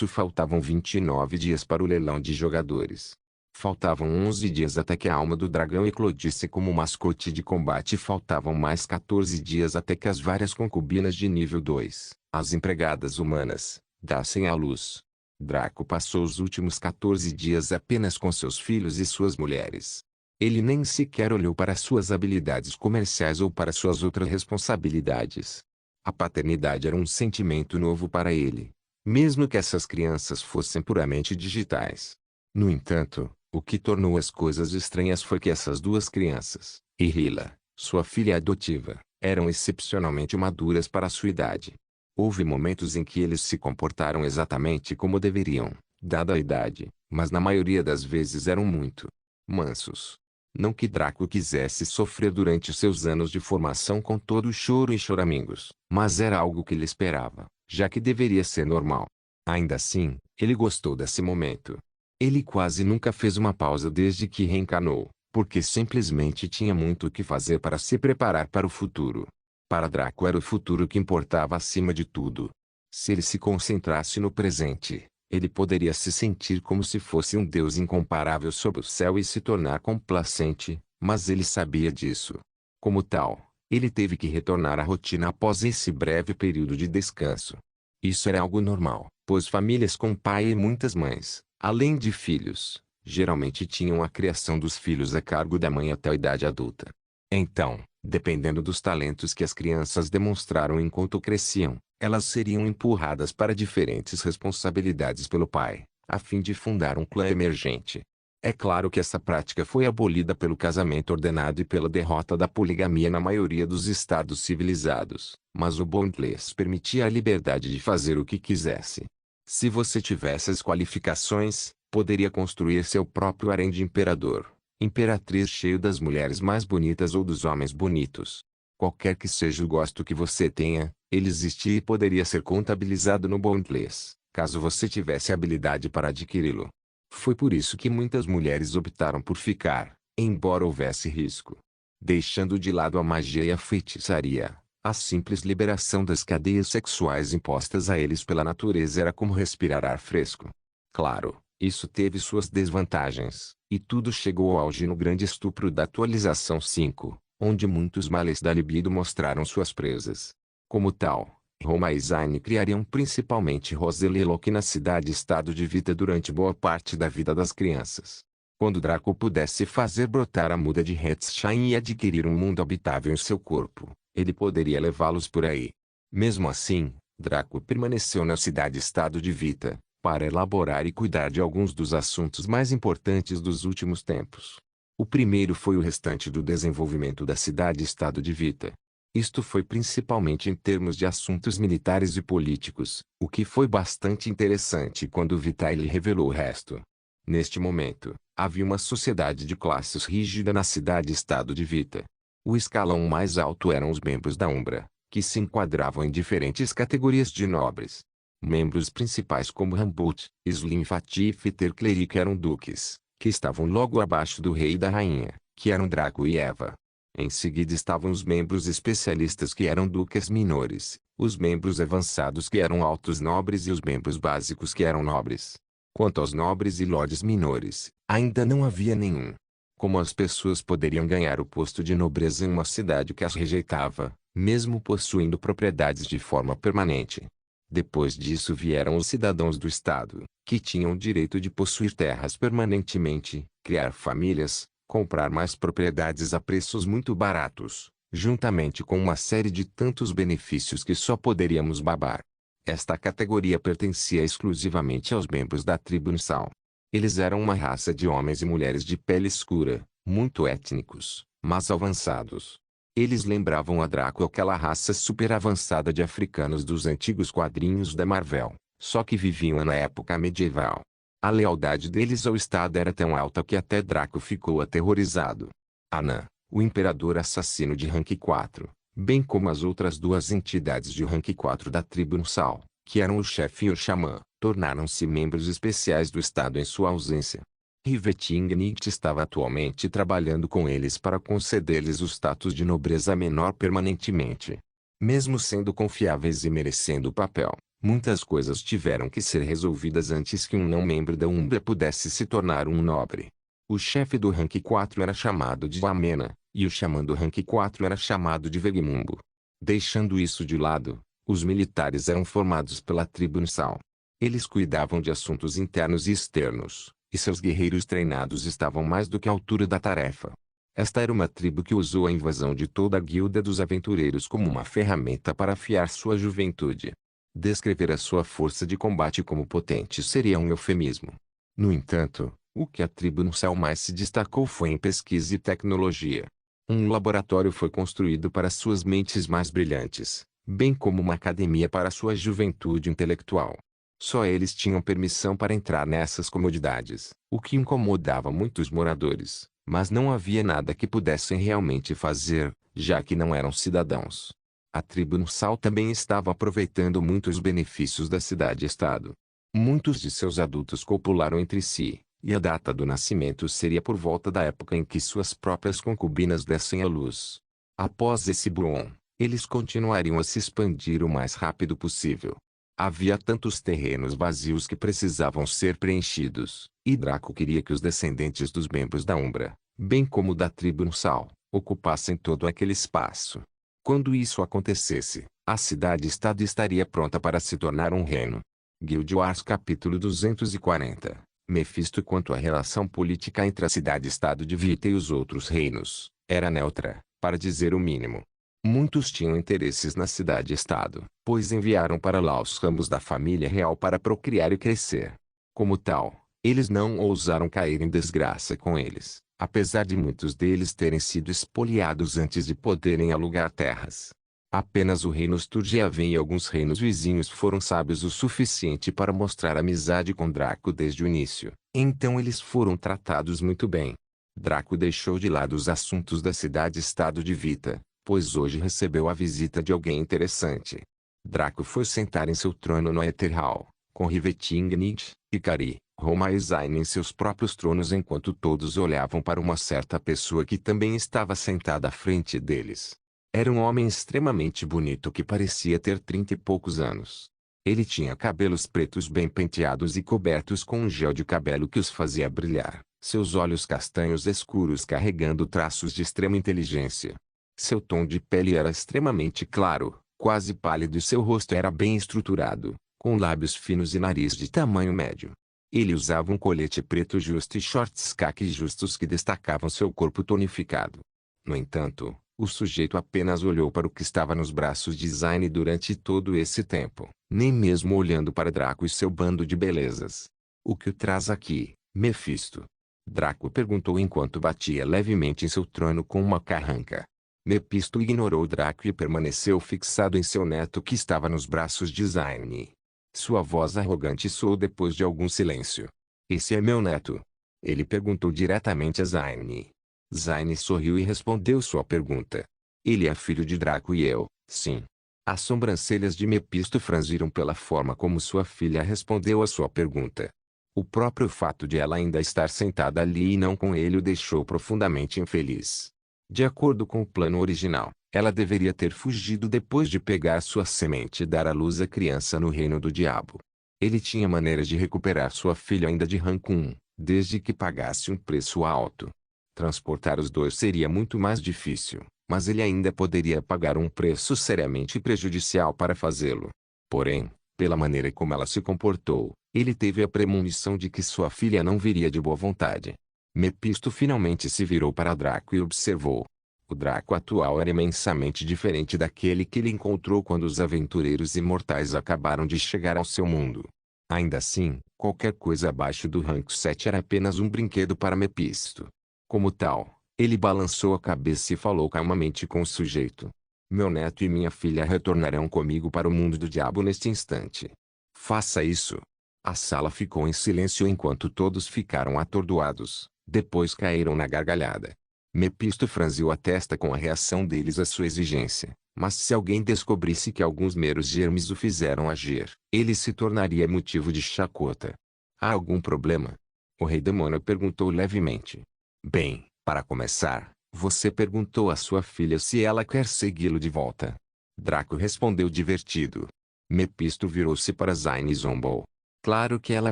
Speaker 1: Faltavam 29 dias para o leilão de jogadores. Faltavam 11 dias até que a alma do dragão eclodisse como mascote de combate e faltavam mais 14 dias até que as várias concubinas de nível 2, as empregadas humanas, dassem à luz. Draco passou os últimos 14 dias apenas com seus filhos e suas mulheres. Ele nem sequer olhou para suas habilidades comerciais ou para suas outras responsabilidades. A paternidade era um sentimento novo para ele, mesmo que essas crianças fossem puramente digitais. No entanto, o que tornou as coisas estranhas foi que essas duas crianças, e Hila, sua filha adotiva, eram excepcionalmente maduras para sua idade. Houve momentos em que eles se comportaram exatamente como deveriam, dada a idade, mas na maioria das vezes eram muito mansos. Não que Draco quisesse sofrer durante seus anos de formação com todo o choro e choramingos, mas era algo que ele esperava, já que deveria ser normal. Ainda assim, ele gostou desse momento. Ele quase nunca fez uma pausa desde que reencarnou, porque simplesmente tinha muito o que fazer para se preparar para o futuro. Para Draco era o futuro que importava acima de tudo. Se ele se concentrasse no presente, ele poderia se sentir como se fosse um deus incomparável sob o céu e se tornar complacente, mas ele sabia disso. Como tal, ele teve que retornar à rotina após esse breve período de descanso. Isso era algo normal, pois famílias com pai e muitas mães, além de filhos, geralmente tinham a criação dos filhos a cargo da mãe até a idade adulta. Então, dependendo dos talentos que as crianças demonstraram enquanto cresciam, elas seriam empurradas para diferentes responsabilidades pelo pai, a fim de fundar um clã emergente. É claro que essa prática foi abolida pelo casamento ordenado e pela derrota da poligamia na maioria dos estados civilizados, mas o Bondless permitia a liberdade de fazer o que quisesse. Se você tivesse as qualificações, poderia construir seu próprio harém de imperador, imperatriz cheio das mulheres mais bonitas ou dos homens bonitos. Qualquer que seja o gosto que você tenha, ele existia e poderia ser contabilizado no Bondless, caso você tivesse habilidade para adquiri-lo. Foi por isso que muitas mulheres optaram por ficar, embora houvesse risco. Deixando de lado a magia e a feitiçaria, a simples liberação das cadeias sexuais impostas a eles pela natureza era como respirar ar fresco. Claro, isso teve suas desvantagens, e tudo chegou ao auge no grande estupro da atualização 5, onde muitos males da libido mostraram suas presas. Como tal, Roma e Zine criariam principalmente Roselle Locke na cidade-estado de Vita durante boa parte da vida das crianças. Quando Draco pudesse fazer brotar a muda de Hetzstein e adquirir um mundo habitável em seu corpo, ele poderia levá-los por aí. Mesmo assim, Draco permaneceu na cidade-estado de Vita, para elaborar e cuidar de alguns dos assuntos mais importantes dos últimos tempos. O primeiro foi o restante do desenvolvimento da cidade-estado de Vita. Isto foi principalmente em termos de assuntos militares e políticos, o que foi bastante interessante quando Vitaly revelou o resto. Neste momento, havia uma sociedade de classes rígida na cidade-estado de Vita. O escalão mais alto eram os membros da Umbra, que se enquadravam em diferentes categorias de nobres. Membros principais como Rambut, Slim Fatif e Tercleric eram duques, que estavam logo abaixo do rei e da rainha, que eram Draco e Eva. Em seguida estavam os membros especialistas que eram duques menores, os membros avançados que eram altos nobres e os membros básicos que eram nobres. Quanto aos nobres e lordes menores, ainda não havia nenhum. Como as pessoas poderiam ganhar o posto de nobreza em uma cidade que as rejeitava, mesmo possuindo propriedades de forma permanente? Depois disso vieram os cidadãos do Estado, que tinham o direito de possuir terras permanentemente, criar famílias, comprar mais propriedades a preços muito baratos, juntamente com uma série de tantos benefícios que só poderíamos babar. Esta categoria pertencia exclusivamente aos membros da tribo Nsal. Eles eram uma raça de homens e mulheres de pele escura, muito étnicos, mas avançados. Eles lembravam a Draco aquela raça super avançada de africanos dos antigos quadrinhos da Marvel, só que viviam na época medieval. A lealdade deles ao Estado era tão alta que até Draco ficou aterrorizado. Anan, o imperador assassino de Rank 4, bem como as outras duas entidades de Rank 4 da tribo Nsal, que eram o chefe e o xamã, tornaram-se membros especiais do Estado em sua ausência. Rivetingnit estava atualmente trabalhando com eles para conceder-lhes o status de nobreza menor permanentemente. Mesmo sendo confiáveis e merecendo o papel, muitas coisas tiveram que ser resolvidas antes que um não-membro da Umbra pudesse se tornar um nobre. O chefe do Rank 4 era chamado de Amena, e o xamã do Rank 4 era chamado de Vegmumbo. Deixando isso de lado, os militares eram formados pela tribo Nsal. Eles cuidavam de assuntos internos e externos, e seus guerreiros treinados estavam mais do que à altura da tarefa. Esta era uma tribo que usou a invasão de toda a guilda dos aventureiros como uma ferramenta para afiar sua juventude. Descrever a sua força de combate como potente seria um eufemismo. No entanto, o que a tribo Nsal mais se destacou foi em pesquisa e tecnologia. Um laboratório foi construído para suas mentes mais brilhantes, bem como uma academia para sua juventude intelectual. Só eles tinham permissão para entrar nessas comodidades, o que incomodava muitos moradores, mas não havia nada que pudessem realmente fazer, já que não eram cidadãos. A tribo Nsal também estava aproveitando muitos benefícios da cidade-estado. Muitos de seus adultos copularam entre si, e a data do nascimento seria por volta da época em que suas próprias concubinas dessem à luz. Após esse boom, eles continuariam a se expandir o mais rápido possível. Havia tantos terrenos vazios que precisavam ser preenchidos, e Draco queria que os descendentes dos membros da Umbra, bem como da tribo Nsal, ocupassem todo aquele espaço. Quando isso acontecesse, a cidade-estado estaria pronta para se tornar um reino. Guild Wars capítulo 240. Mephisto. Quanto à relação política entre a cidade-estado de Vita e os outros reinos, era neutra, para dizer o mínimo. Muitos tinham interesses na cidade-estado, pois enviaram para lá os ramos da família real para procriar e crescer. Como tal, eles não ousaram cair em desgraça com eles, apesar de muitos deles terem sido expoliados antes de poderem alugar terras. Apenas o reino Sturgiaven e alguns reinos vizinhos foram sábios o suficiente para mostrar amizade com Draco desde o início, então eles foram tratados muito bem. Draco deixou de lado os assuntos da cidade-estado de Vita, pois hoje recebeu a visita de alguém interessante. Draco foi sentar em seu trono no Aetherhall, com Rivetingnight, Ikari, Roma e Zayn em seus próprios tronos enquanto todos olhavam para uma certa pessoa que também estava sentada à frente deles. Era um homem extremamente bonito que parecia ter 30 e poucos anos. Ele tinha cabelos pretos bem penteados e cobertos com um gel de cabelo que os fazia brilhar, seus olhos castanhos escuros carregando traços de extrema inteligência. Seu tom de pele era extremamente claro, quase pálido e seu rosto era bem estruturado, com lábios finos e nariz de tamanho médio. Ele usava um colete preto justo e shorts caqui justos que destacavam seu corpo tonificado. No entanto, o sujeito apenas olhou para o que estava nos braços de Zayn durante todo esse tempo, nem mesmo olhando para Draco e seu bando de belezas. O que o traz aqui, Mefisto? Draco perguntou enquanto batia levemente em seu trono com uma carranca. Mefisto ignorou Draco e permaneceu fixado em seu neto que estava nos braços de Zayn. Sua voz arrogante soou depois de algum silêncio. Esse é meu neto? Ele perguntou diretamente a Zayn. Zayn sorriu e respondeu sua pergunta. Ele é filho de Draco e eu, sim. As sobrancelhas de Mefisto franziram pela forma como sua filha respondeu a sua pergunta. O próprio fato de ela ainda estar sentada ali e não com ele o deixou profundamente infeliz. De acordo com o plano original, ela deveria ter fugido depois de pegar sua semente e dar à luz a criança no reino do diabo. Ele tinha maneiras de recuperar sua filha ainda de rank 1, desde que pagasse um preço alto. Transportar os dois seria muito mais difícil, mas ele ainda poderia pagar um preço seriamente prejudicial para fazê-lo. Porém, pela maneira como ela se comportou, ele teve a premonição de que sua filha não viria de boa vontade. Mefisto finalmente se virou para Draco e observou. O Draco atual era imensamente diferente daquele que ele encontrou quando os aventureiros imortais acabaram de chegar ao seu mundo. Ainda assim, qualquer coisa abaixo do rank 7 era apenas um brinquedo para Mefisto. Como tal, ele balançou a cabeça e falou calmamente com o sujeito. Meu neto e minha filha retornarão comigo para o mundo do diabo neste instante. Faça isso. A sala ficou em silêncio enquanto todos ficaram atordoados, depois caíram na gargalhada. Mefisto franziu a testa com a reação deles à sua exigência, mas se alguém descobrisse que alguns meros germes o fizeram agir, ele se tornaria motivo de chacota. Há algum problema? O rei demônio perguntou levemente. Bem, para começar, você perguntou à sua filha se ela quer segui-lo de volta. Draco respondeu divertido. Mefisto virou-se para Zayn e zombou. Claro que ela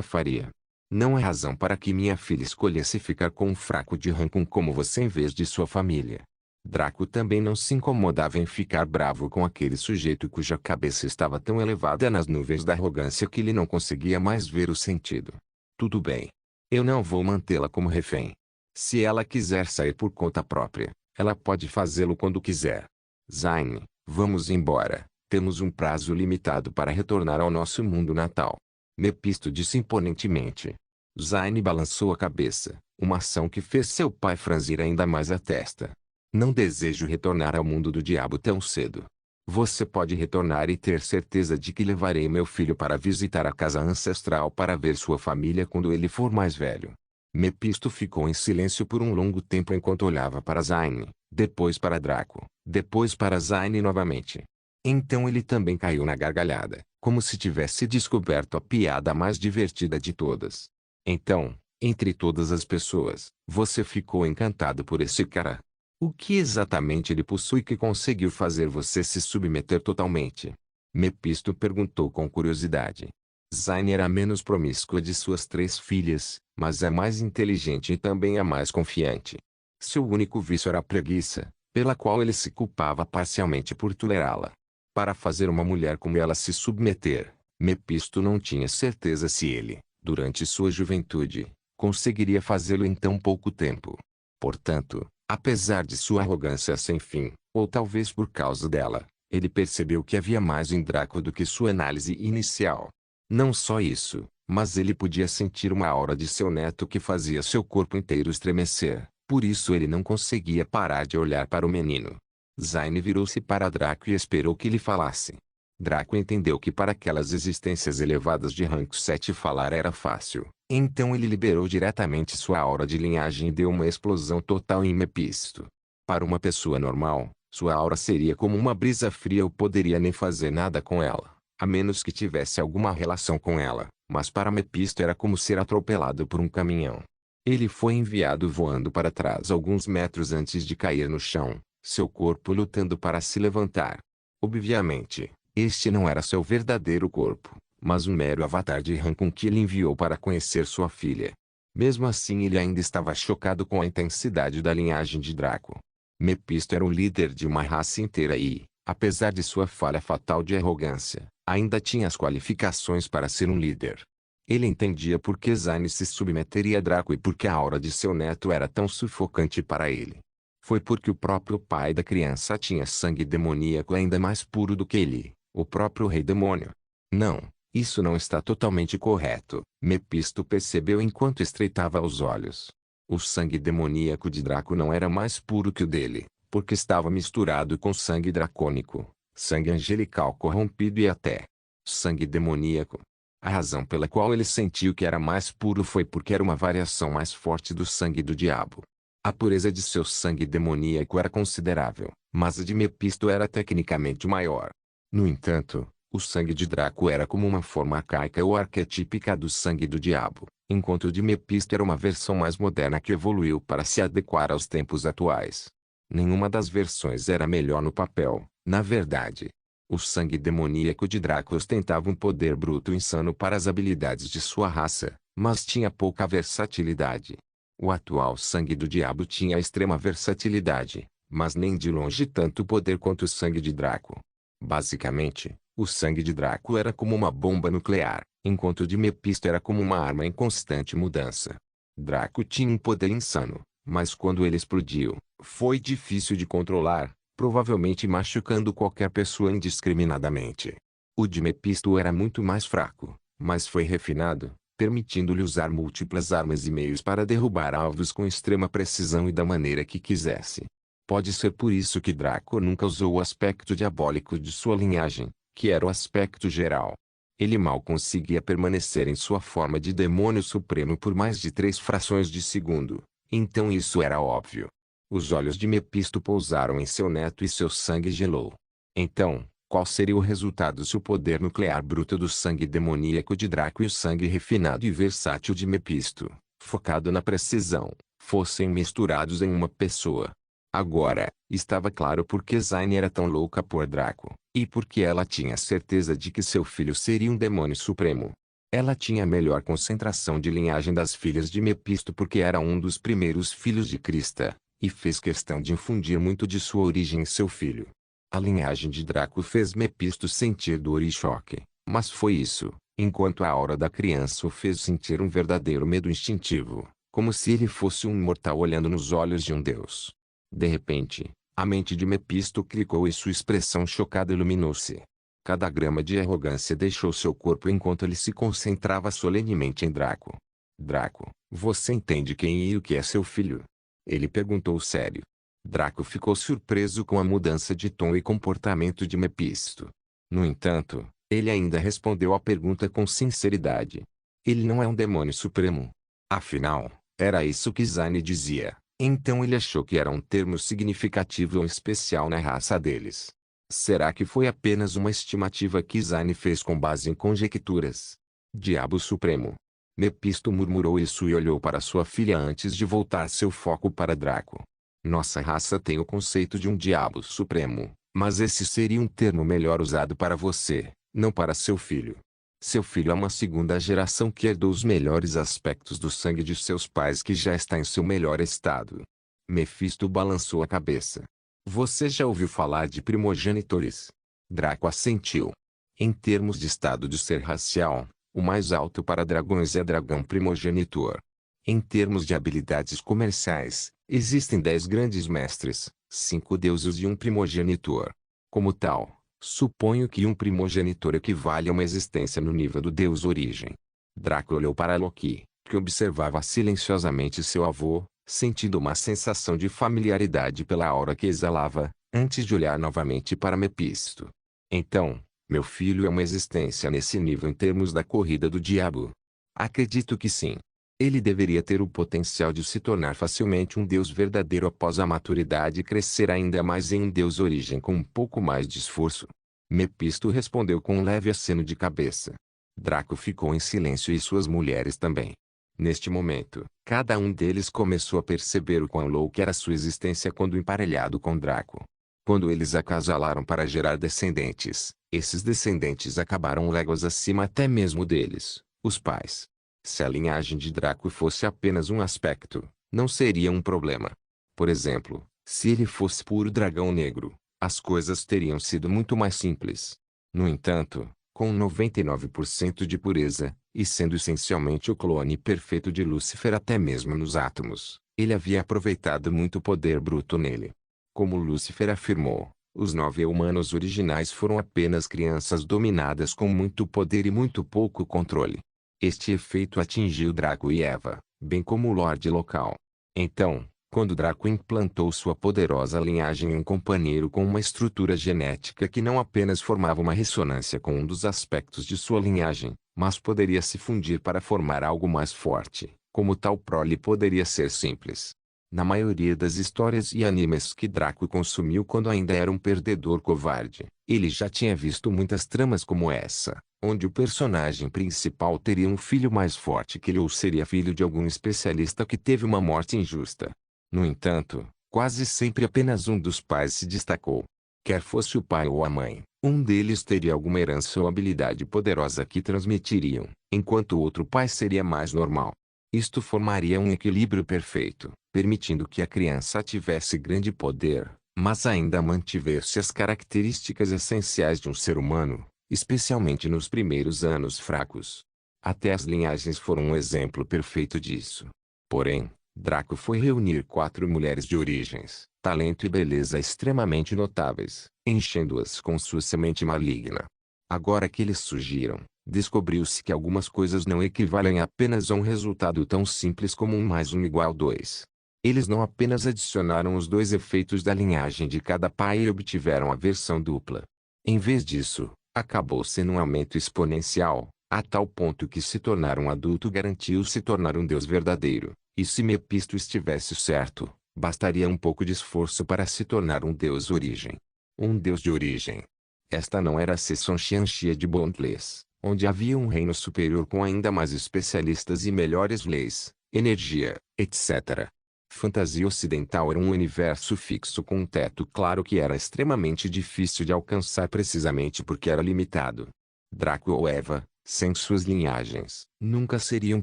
Speaker 1: faria. Não há razão para que minha filha escolhesse ficar com um fraco de rank 1 como você em vez de sua família. Draco também não se incomodava em ficar bravo com aquele sujeito cuja cabeça estava tão elevada nas nuvens da arrogância que ele não conseguia mais ver o sentido. Tudo bem. Eu não vou mantê-la como refém. Se ela quiser sair por conta própria, ela pode fazê-lo quando quiser. Zayn, vamos embora. Temos um prazo limitado para retornar ao nosso mundo natal. Mefisto disse imponentemente. Zayn balançou a cabeça, uma ação que fez seu pai franzir ainda mais a testa. Não desejo retornar ao mundo do diabo tão cedo. Você pode retornar e ter certeza de que levarei meu filho para visitar a casa ancestral para ver sua família quando ele for mais velho. Mefisto ficou em silêncio por um longo tempo enquanto olhava para Zayn, depois para Draco, depois para Zayn novamente. Então ele também caiu na gargalhada, como se tivesse descoberto a piada mais divertida de todas. Então, entre todas as pessoas, você ficou encantado por esse cara. O que exatamente ele possui que conseguiu fazer você se submeter totalmente? Mefisto perguntou com curiosidade. Zayn era a menos promíscua de suas 3 filhas, mas a mais inteligente e também a mais confiante. Seu único vício era a preguiça, pela qual ele se culpava parcialmente por tolerá-la. Para fazer uma mulher como ela se submeter, Mefisto não tinha certeza se ele, durante sua juventude, conseguiria fazê-lo em tão pouco tempo. Portanto, Apesar de sua arrogância sem fim, ou talvez por causa dela, ele percebeu que havia mais em Draco do que sua análise inicial. Não só isso, mas ele podia sentir uma aura de seu neto que fazia seu corpo inteiro estremecer, por isso ele não conseguia parar de olhar para o menino. Zayn virou-se para Draco e esperou que ele falasse. Draco entendeu que para aquelas existências elevadas de rank 7 falar era fácil, então ele liberou diretamente sua aura de linhagem e deu uma explosão total em Mephisto. Para uma pessoa normal, sua aura seria como uma brisa fria ou poderia nem fazer nada com ela, a menos que tivesse alguma relação com ela, mas para Mephisto era como ser atropelado por um caminhão. Ele foi enviado voando para trás alguns metros antes de cair no chão, seu corpo lutando para se levantar. Obviamente, este não era seu verdadeiro corpo, mas um mero avatar de Rancun que ele enviou para conhecer sua filha. Mesmo assim ele ainda estava chocado com a intensidade da linhagem de Draco. Mephisto era o líder de uma raça inteira e, apesar de sua falha fatal de arrogância, ainda tinha as qualificações para ser um líder. Ele entendia por que Zayn se submeteria a Draco e por que a aura de seu neto era tão sufocante para ele. Foi porque o próprio pai da criança tinha sangue demoníaco ainda mais puro do que ele, o próprio rei demônio. Não, isso não está totalmente correto, Mephisto percebeu enquanto estreitava os olhos. O sangue demoníaco de Draco não era mais puro que o dele, porque estava misturado com sangue dracônico, sangue angelical corrompido e até sangue demoníaco. A razão pela qual ele sentiu que era mais puro foi porque era uma variação mais forte do sangue do diabo. A pureza de seu sangue demoníaco era considerável, mas a de Mephisto era tecnicamente maior. No entanto, o sangue de Draco era como uma forma arcaica ou arquetípica do sangue do diabo, enquanto o de Mephisto era uma versão mais moderna que evoluiu para se adequar aos tempos atuais. Nenhuma das versões era melhor no papel, na verdade. O sangue demoníaco de Draco ostentava um poder bruto insano para as habilidades de sua raça, mas tinha pouca versatilidade. O atual sangue do diabo tinha extrema versatilidade, mas nem de longe tanto poder quanto o sangue de Draco. Basicamente, o sangue de Draco era como uma bomba nuclear, enquanto o de Mephisto era como uma arma em constante mudança. Draco tinha um poder insano, mas quando ele explodiu, foi difícil de controlar, provavelmente machucando qualquer pessoa indiscriminadamente. O de Mephisto era muito mais fraco, mas foi refinado, permitindo-lhe usar múltiplas armas e meios para derrubar alvos com extrema precisão e da maneira que quisesse. Pode ser por isso que Draco nunca usou o aspecto diabólico de sua linhagem, que era o aspecto geral. Ele mal conseguia permanecer em sua forma de demônio supremo por mais de 3 frações de segundo, então isso era óbvio. Os olhos de Mephisto pousaram em seu neto e seu sangue gelou. Então, qual seria o resultado se o poder nuclear bruto do sangue demoníaco de Draco e o sangue refinado e versátil de Mephisto, focado na precisão, fossem misturados em uma pessoa? Agora, estava claro por que Zayn era tão louca por Draco, e porque ela tinha certeza de que seu filho seria um demônio supremo. Ela tinha a melhor concentração de linhagem das filhas de Mephisto porque era um dos primeiros filhos de Krista, e fez questão de infundir muito de sua origem em seu filho. A linhagem de Draco fez Mephisto sentir dor e choque, mas foi isso, enquanto a aura da criança o fez sentir um verdadeiro medo instintivo, como se ele fosse um mortal olhando nos olhos de um deus. De repente, a mente de Mephisto clicou e sua expressão chocada iluminou-se. Cada grama de arrogância deixou seu corpo enquanto ele se concentrava solenemente em Draco. Draco, você entende quem e o que é seu filho? Ele perguntou sério. Draco ficou surpreso com a mudança de tom e comportamento de Mephisto. No entanto, ele ainda respondeu à pergunta com sinceridade. Ele não é um demônio supremo. Afinal, era isso que Zayn dizia, então ele achou que era um termo significativo ou especial na raça deles. Será que foi apenas uma estimativa que Zayn fez com base em conjecturas? Diabo Supremo. Mephisto murmurou isso e olhou para sua filha antes de voltar seu foco para Draco. Nossa raça tem o conceito de um diabo supremo, mas esse seria um termo melhor usado para você, não para seu filho. Seu filho é uma segunda geração que herdou os melhores aspectos do sangue de seus pais que já está em seu melhor estado. Mephisto balançou a cabeça. Você já ouviu falar de primogenitores? Draco assentiu. Em termos de estado de ser racial, o mais alto para dragões é dragão primogenitor. Em termos de habilidades comerciais, Existem 10 grandes mestres, 5 deuses e um primogenitor. Como tal, suponho que um primogenitor equivale a uma existência no nível do deus origem. Draco olhou para Loki, que observava silenciosamente seu avô, sentindo uma sensação de familiaridade pela aura que exalava, antes de olhar novamente para Mepisto. Então, meu filho é uma existência nesse nível em termos da corrida do diabo? Acredito que sim. Ele deveria ter o potencial de se tornar facilmente um deus verdadeiro após a maturidade e crescer ainda mais em um deus origem com um pouco mais de esforço. Mepisto respondeu com um leve aceno de cabeça. Draco ficou em silêncio e suas mulheres também. Neste momento, cada um deles começou a perceber o quão louca era sua existência quando emparelhado com Draco. Quando eles acasalaram para gerar descendentes, esses descendentes acabaram léguas acima até mesmo deles, os pais. Se a linhagem de Draco fosse apenas um aspecto, não seria um problema. Por exemplo, se ele fosse puro dragão negro, as coisas teriam sido muito mais simples. No entanto, com 99% de pureza, e sendo essencialmente o clone perfeito de Lúcifer até mesmo nos átomos, ele havia aproveitado muito poder bruto nele. Como Lúcifer afirmou, os 9 humanos originais foram apenas crianças dominadas com muito poder e muito pouco controle. Este efeito atingiu Draco e Eva, bem como o Lorde local. Então, quando Draco implantou sua poderosa linhagem em um companheiro com uma estrutura genética que não apenas formava uma ressonância com um dos aspectos de sua linhagem, mas poderia se fundir para formar algo mais forte, como tal prole poderia ser simples. Na maioria das histórias e animes que Draco consumiu quando ainda era um perdedor covarde, ele já tinha visto muitas tramas como essa, onde o personagem principal teria um filho mais forte que ele ou seria filho de algum especialista que teve uma morte injusta. No entanto, quase sempre apenas um dos pais se destacou. Quer fosse o pai ou a mãe, um deles teria alguma herança ou habilidade poderosa que transmitiriam, enquanto o outro pai seria mais normal. Isto formaria um equilíbrio perfeito, permitindo que a criança tivesse grande poder, mas ainda mantivesse as características essenciais de um ser humano, especialmente nos primeiros anos fracos. Até as linhagens foram um exemplo perfeito disso. Porém, Draco foi reunir 4 mulheres de origens, talento e beleza extremamente notáveis, enchendo-as com sua semente maligna. Agora que eles surgiram, descobriu-se que algumas coisas não equivalem apenas a um resultado tão simples como 1 mais 1 igual 2. Eles não apenas adicionaram os 2 efeitos da linhagem de cada pai e obtiveram a versão dupla. Em vez disso, acabou sendo um aumento exponencial, a tal ponto que se tornar um adulto garantiu se tornar um deus verdadeiro, e se Mepisto estivesse certo, bastaria um pouco de esforço para se tornar um deus origem. Um deus de origem. Esta não era a seção Xianxia de Bondless, onde havia um reino superior com ainda mais especialistas e melhores leis, energia, etc. Fantasia ocidental era um universo fixo com um teto claro que era extremamente difícil de alcançar precisamente porque era limitado. Draco ou Eva, sem suas linhagens, nunca seriam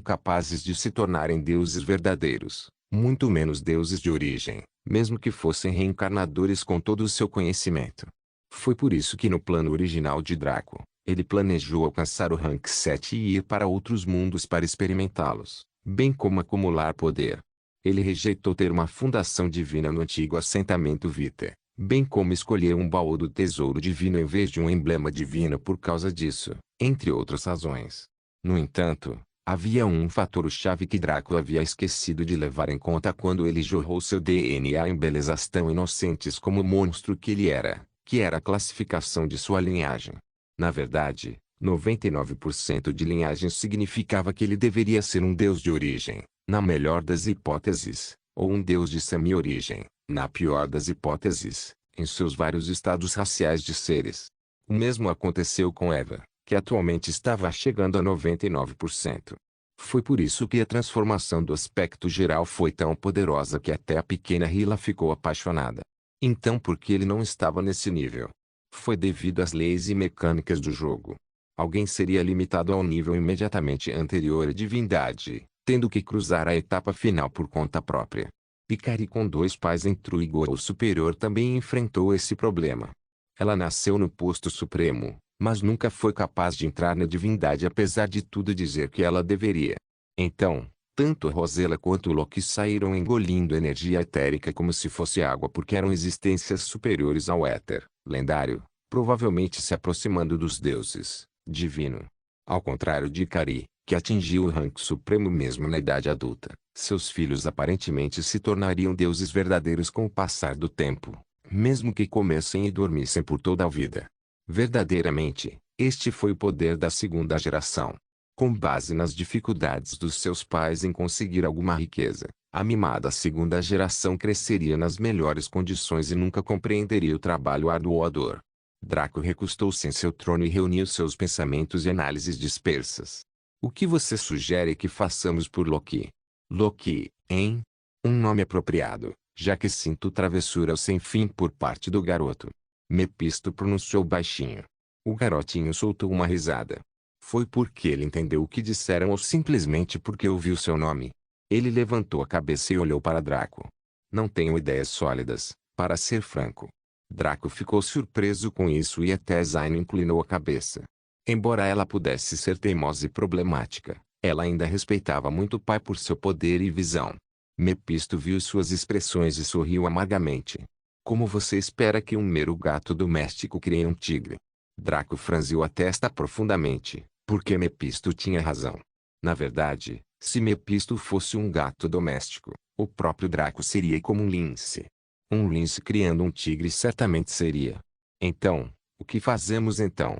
Speaker 1: capazes de se tornarem deuses verdadeiros, muito menos deuses de origem, mesmo que fossem reencarnadores com todo o seu conhecimento. Foi por isso que no plano original de Draco, ele planejou alcançar o rank 7 e ir para outros mundos para experimentá-los, bem como acumular poder. Ele rejeitou ter uma fundação divina no antigo assentamento Vita, bem como escolher um baú do tesouro divino em vez de um emblema divino por causa disso, entre outras razões. No entanto, havia um fator-chave que Draco havia esquecido de levar em conta quando ele jorrou seu DNA em belezas tão inocentes como o monstro que ele era, que era a classificação de sua linhagem. Na verdade, 99% de linhagem significava que ele deveria ser um deus de origem, na melhor das hipóteses, ou um deus de semi-origem, na pior das hipóteses, em seus vários estados raciais de seres. O mesmo aconteceu com Eva, que atualmente estava chegando a 99%. Foi por isso que a transformação do aspecto geral foi tão poderosa que até a pequena Hila ficou apaixonada. Então por que ele não estava nesse nível? Foi devido às leis e mecânicas do jogo. Alguém seria limitado ao nível imediatamente anterior à divindade, tendo que cruzar a etapa final por conta própria. Picari com 2 pais em Truigor ou superior também enfrentou esse problema. Ela nasceu no posto supremo, mas nunca foi capaz de entrar na divindade apesar de tudo dizer que ela deveria. Então, Tanto Rosella quanto Loki saíram engolindo energia etérica como se fosse água porque eram existências superiores ao éter, lendário, provavelmente se aproximando dos deuses, divino. Ao contrário de Ikari, que atingiu o rank supremo mesmo na idade adulta, seus filhos aparentemente se tornariam deuses verdadeiros com o passar do tempo, mesmo que comessem e dormissem por toda a vida. Verdadeiramente, este foi o poder da segunda geração. Com base nas dificuldades dos seus pais em conseguir alguma riqueza, a mimada segunda geração cresceria nas melhores condições e nunca compreenderia o trabalho árduo ou a dor. Draco recostou-se em seu trono e reuniu seus pensamentos e análises dispersas. O que você sugere que façamos por Loki? Loki, hein? Um nome apropriado, já que sinto travessuras sem fim por parte do garoto. Mepisto pronunciou baixinho. O garotinho soltou uma risada. Foi porque ele entendeu o que disseram ou simplesmente porque ouviu seu nome? Ele levantou a cabeça e olhou para Draco. Não tenho ideias sólidas, para ser franco. Draco ficou surpreso com isso e até Zayn inclinou a cabeça. Embora ela pudesse ser teimosa e problemática, ela ainda respeitava muito o pai por seu poder e visão. Mepisto viu suas expressões e sorriu amargamente. Como você espera que um mero gato doméstico crie um tigre? Draco franziu a testa profundamente, porque Mepisto tinha razão. Na verdade, se Mepisto fosse um gato doméstico, o próprio Draco seria como um lince. Um lince criando um tigre certamente seria. Então, o que fazemos então?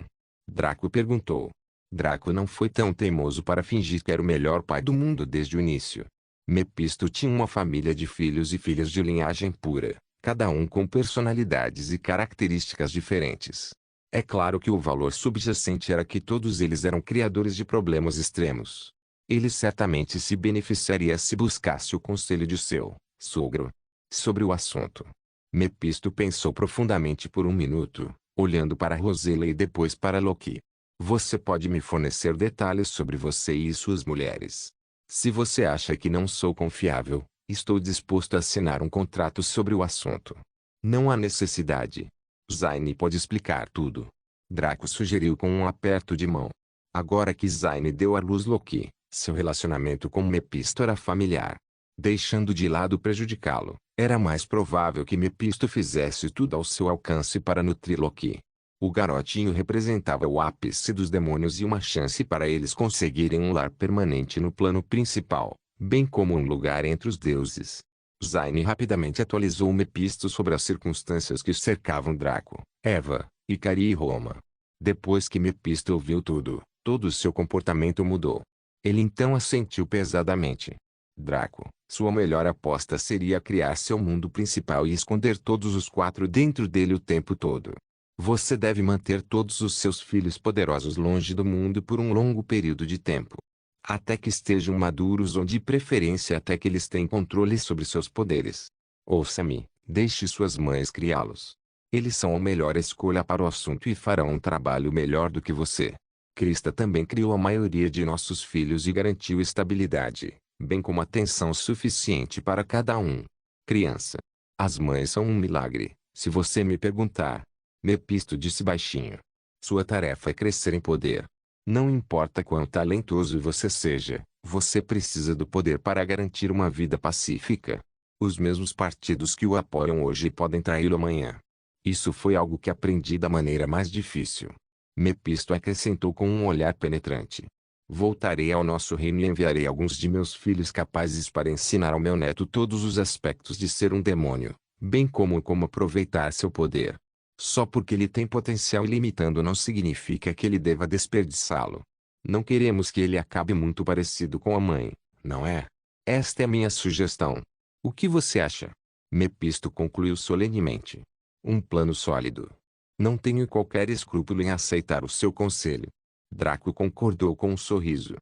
Speaker 1: Draco perguntou. Draco não foi tão teimoso para fingir que era o melhor pai do mundo desde o início. Mepisto tinha uma família de filhos e filhas de linhagem pura, cada um com personalidades e características diferentes. É claro que o valor subjacente era que todos eles eram criadores de problemas extremos. Ele certamente se beneficiaria se buscasse o conselho de seu sogro sobre o assunto. Mepisto pensou profundamente por um minuto, olhando para Rosella e depois para Loki. Você pode me fornecer detalhes sobre você e suas mulheres? Se você acha que não sou confiável, estou disposto a assinar um contrato sobre o assunto. Não há necessidade. Zayn pode explicar tudo. Draco sugeriu com um aperto de mão. Agora que Zayn deu à luz Loki, seu relacionamento com Mepisto era familiar. Deixando de lado prejudicá-lo, era mais provável que Mepisto fizesse tudo ao seu alcance para nutrir Loki. O garotinho representava o ápice dos demônios e uma chance para eles conseguirem um lar permanente no plano principal, bem como um lugar entre os deuses. Zayn rapidamente atualizou Mepisto sobre as circunstâncias que cercavam Draco, Eva, Ikari e Roma. Depois que Mepisto ouviu tudo, todo o seu comportamento mudou. Ele então assentiu pesadamente. Draco, sua melhor aposta seria criar seu mundo principal e esconder todos os quatro dentro dele o tempo todo. Você deve manter todos os seus filhos poderosos longe do mundo por um longo período de tempo. Até que estejam maduros ou de preferência até que eles tenham controle sobre seus poderes. Ouça-me, deixe suas mães criá-los. Eles são a melhor escolha para o assunto e farão um trabalho melhor do que você. Krista também criou a maioria de nossos filhos e garantiu estabilidade, bem como atenção suficiente para cada um. Criança. As mães são um milagre, se você me perguntar. Mepisto disse baixinho. Sua tarefa é crescer em poder. Não importa quão talentoso você seja, você precisa do poder para garantir uma vida pacífica. Os mesmos partidos que o apoiam hoje podem traí-lo amanhã. Isso foi algo que aprendi da maneira mais difícil. Mepisto acrescentou com um olhar penetrante. Voltarei ao nosso reino e enviarei alguns de meus filhos capazes para ensinar ao meu neto todos os aspectos de ser um demônio, bem como aproveitar seu poder. Só porque ele tem potencial ilimitado não significa que ele deva desperdiçá-lo. Não queremos que ele acabe muito parecido com a mãe, não é? Esta é a minha sugestão. O que você acha? Mepisto concluiu solenemente. Um plano sólido. Não tenho qualquer escrúpulo em aceitar o seu conselho. Draco concordou com um sorriso.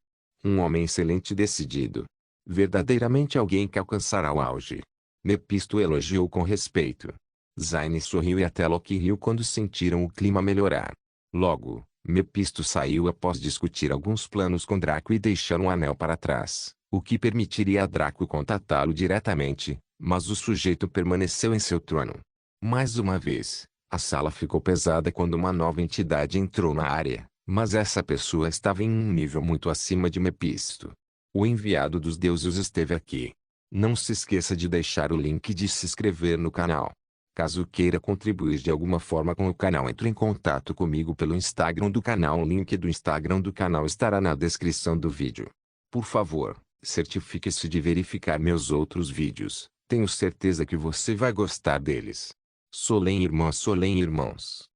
Speaker 1: Um homem excelente e decidido. Verdadeiramente alguém que alcançará o auge. Mepisto elogiou com respeito. Zayn sorriu e até Loki riu quando sentiram o clima melhorar. Logo, Mepisto saiu após discutir alguns planos com Draco e deixar um anel para trás, o que permitiria a Draco contatá-lo diretamente, mas o sujeito permaneceu em seu trono. Mais uma vez, a sala ficou pesada quando uma nova entidade entrou na área, mas essa pessoa estava em um nível muito acima de Mepisto. O enviado dos deuses esteve aqui. Não se esqueça de deixar o link de se inscrever no canal. Caso queira contribuir de alguma forma com o canal, entre em contato comigo pelo Instagram do canal. O link do Instagram do canal estará na descrição do vídeo. Por favor, certifique-se de verificar meus outros vídeos. Tenho certeza que você vai gostar deles. Solém irmãs, Solém irmãos.